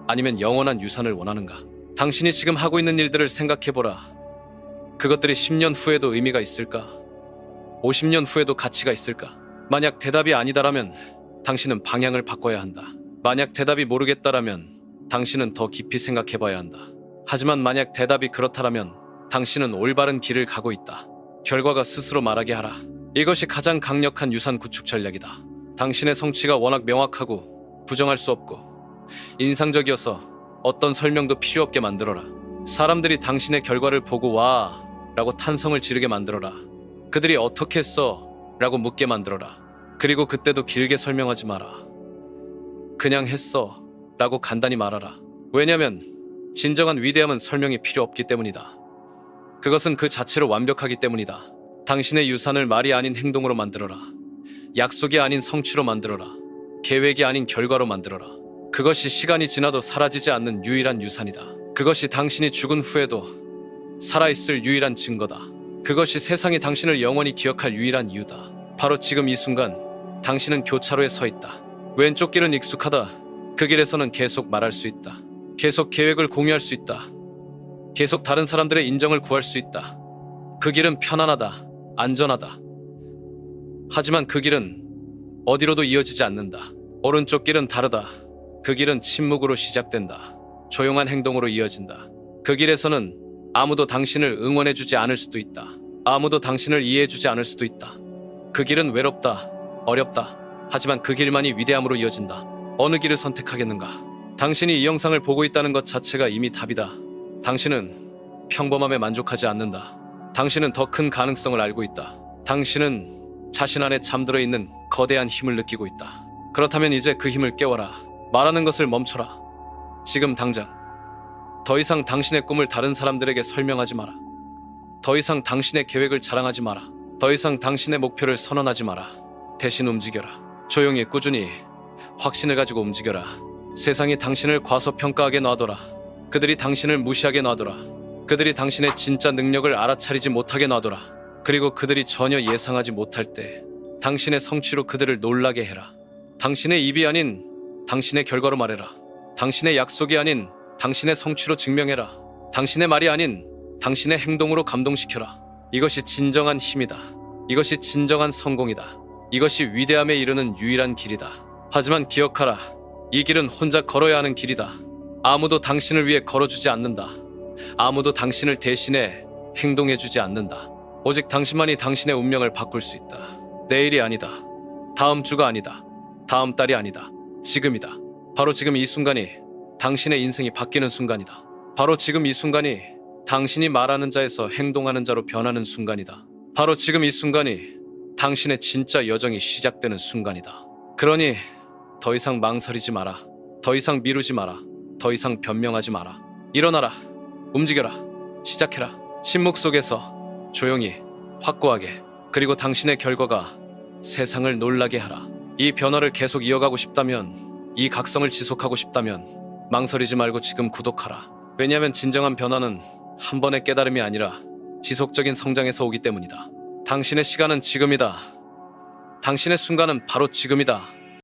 아니면 영원한 유산을 원하는가? 당신이 지금 하고 있는 일들을 생각해보라. 그것들이 10년 후에도 의미가 있을까? 50년 후에도 가치가 있을까? 만약 대답이 아니다라면 당신은 방향을 바꿔야 한다. 만약 대답이 모르겠다라면 당신은 더 깊이 생각해봐야 한다. 하지만 만약 대답이 그렇다라면 당신은 올바른 길을 가고 있다. 결과가 스스로 말하게 하라. 이것이 가장 강력한 유산 구축 전략이다. 당신의 성취가 워낙 명확하고 부정할 수 없고 인상적이어서 어떤 설명도 필요 없게 만들어라. 사람들이 당신의 결과를 보고 와 라고 탄성을 지르게 만들어라. 그들이 어떻게 했어? 라고 묻게 만들어라. 그리고 그때도 길게 설명하지 마라. 그냥 했어 라고 간단히 말하라. 왜냐면 진정한 위대함은 설명이 필요 없기 때문이다. 그것은 그 자체로 완벽하기 때문이다. 당신의 유산을 말이 아닌 행동으로 만들어라. 약속이 아닌 성취로 만들어라. 계획이 아닌 결과로 만들어라. 그것이 시간이 지나도 사라지지 않는 유일한 유산이다. 그것이 당신이 죽은 후에도 살아있을 유일한 증거다. 그것이 세상이 당신을 영원히 기억할 유일한 이유다. 바로 지금 이 순간 당신은 교차로에 서 있다. 왼쪽 길은 익숙하다. 그 길에서는 계속 말할 수 있다. 계속 계획을 공유할 수 있다. 계속 다른 사람들의 인정을 구할 수 있다. 그 길은 편안하다. 안전하다. 하지만 그 길은 어디로도 이어지지 않는다. 오른쪽 길은 다르다. 그 길은 침묵으로 시작된다. 조용한 행동으로 이어진다. 그 길에서는 아무도 당신을 응원해주지 않을 수도 있다. 아무도 당신을 이해해주지 않을 수도 있다. 그 길은 외롭다. 어렵다. 하지만 그 길만이 위대함으로 이어진다. 어느 길을 선택하겠는가? 당신이 이 영상을 보고 있다는 것 자체가 이미 답이다. 당신은 평범함에 만족하지 않는다. 당신은 더 큰 가능성을 알고 있다. 당신은 자신 안에 잠들어 있는 거대한 힘을 느끼고 있다. 그렇다면 이제 그 힘을 깨워라. 말하는 것을 멈춰라. 지금 당장. 더 이상 당신의 꿈을 다른 사람들에게 설명하지 마라. 더 이상 당신의 계획을 자랑하지 마라. 더 이상 당신의 목표를 선언하지 마라. 대신 움직여라. 조용히 꾸준히 확신을 가지고 움직여라. 세상이 당신을 과소평가하게 놔둬라. 그들이 당신을 무시하게 놔둬라. 그들이 당신의 진짜 능력을 알아차리지 못하게 놔둬라. 그리고 그들이 전혀 예상하지 못할 때 당신의 성취로 그들을 놀라게 해라. 당신의 입이 아닌 당신의 결과로 말해라. 당신의 약속이 아닌 당신의 성취로 증명해라. 당신의 말이 아닌 당신의 행동으로 감동시켜라. 이것이 진정한 힘이다. 이것이 진정한 성공이다. 이것이 위대함에 이르는 유일한 길이다. 하지만 기억하라. 이 길은 혼자 걸어야 하는 길이다. 아무도 당신을 위해 걸어주지 않는다. 아무도 당신을 대신해 행동해주지 않는다. 오직 당신만이 당신의 운명을 바꿀 수 있다. 내일이 아니다. 다음 주가 아니다. 다음 달이 아니다. 지금이다. 바로 지금 이 순간이 당신의 인생이 바뀌는 순간이다. 바로 지금 이 순간이 당신이 말하는 자에서 행동하는 자로 변하는 순간이다. 바로 지금 이 순간이 당신의 진짜 여정이 시작되는 순간이다. 그러니 더 이상 망설이지 마라. 더 이상 미루지 마라. 더 이상 변명하지 마라. 일어나라. 움직여라. 시작해라. 침묵 속에서 조용히 확고하게 그리고 당신의 결과가 세상을 놀라게 하라. 이 변화를 계속 이어가고 싶다면, 이 각성을 지속하고 싶다면 망설이지 말고 지금 구독하라. 왜냐하면 진정한 변화는 한 번의 깨달음이 아니라 지속적인 성장에서 오기 때문이다. 당신의 시간은 지금이다. 당신의 순간은 바로 지금이다.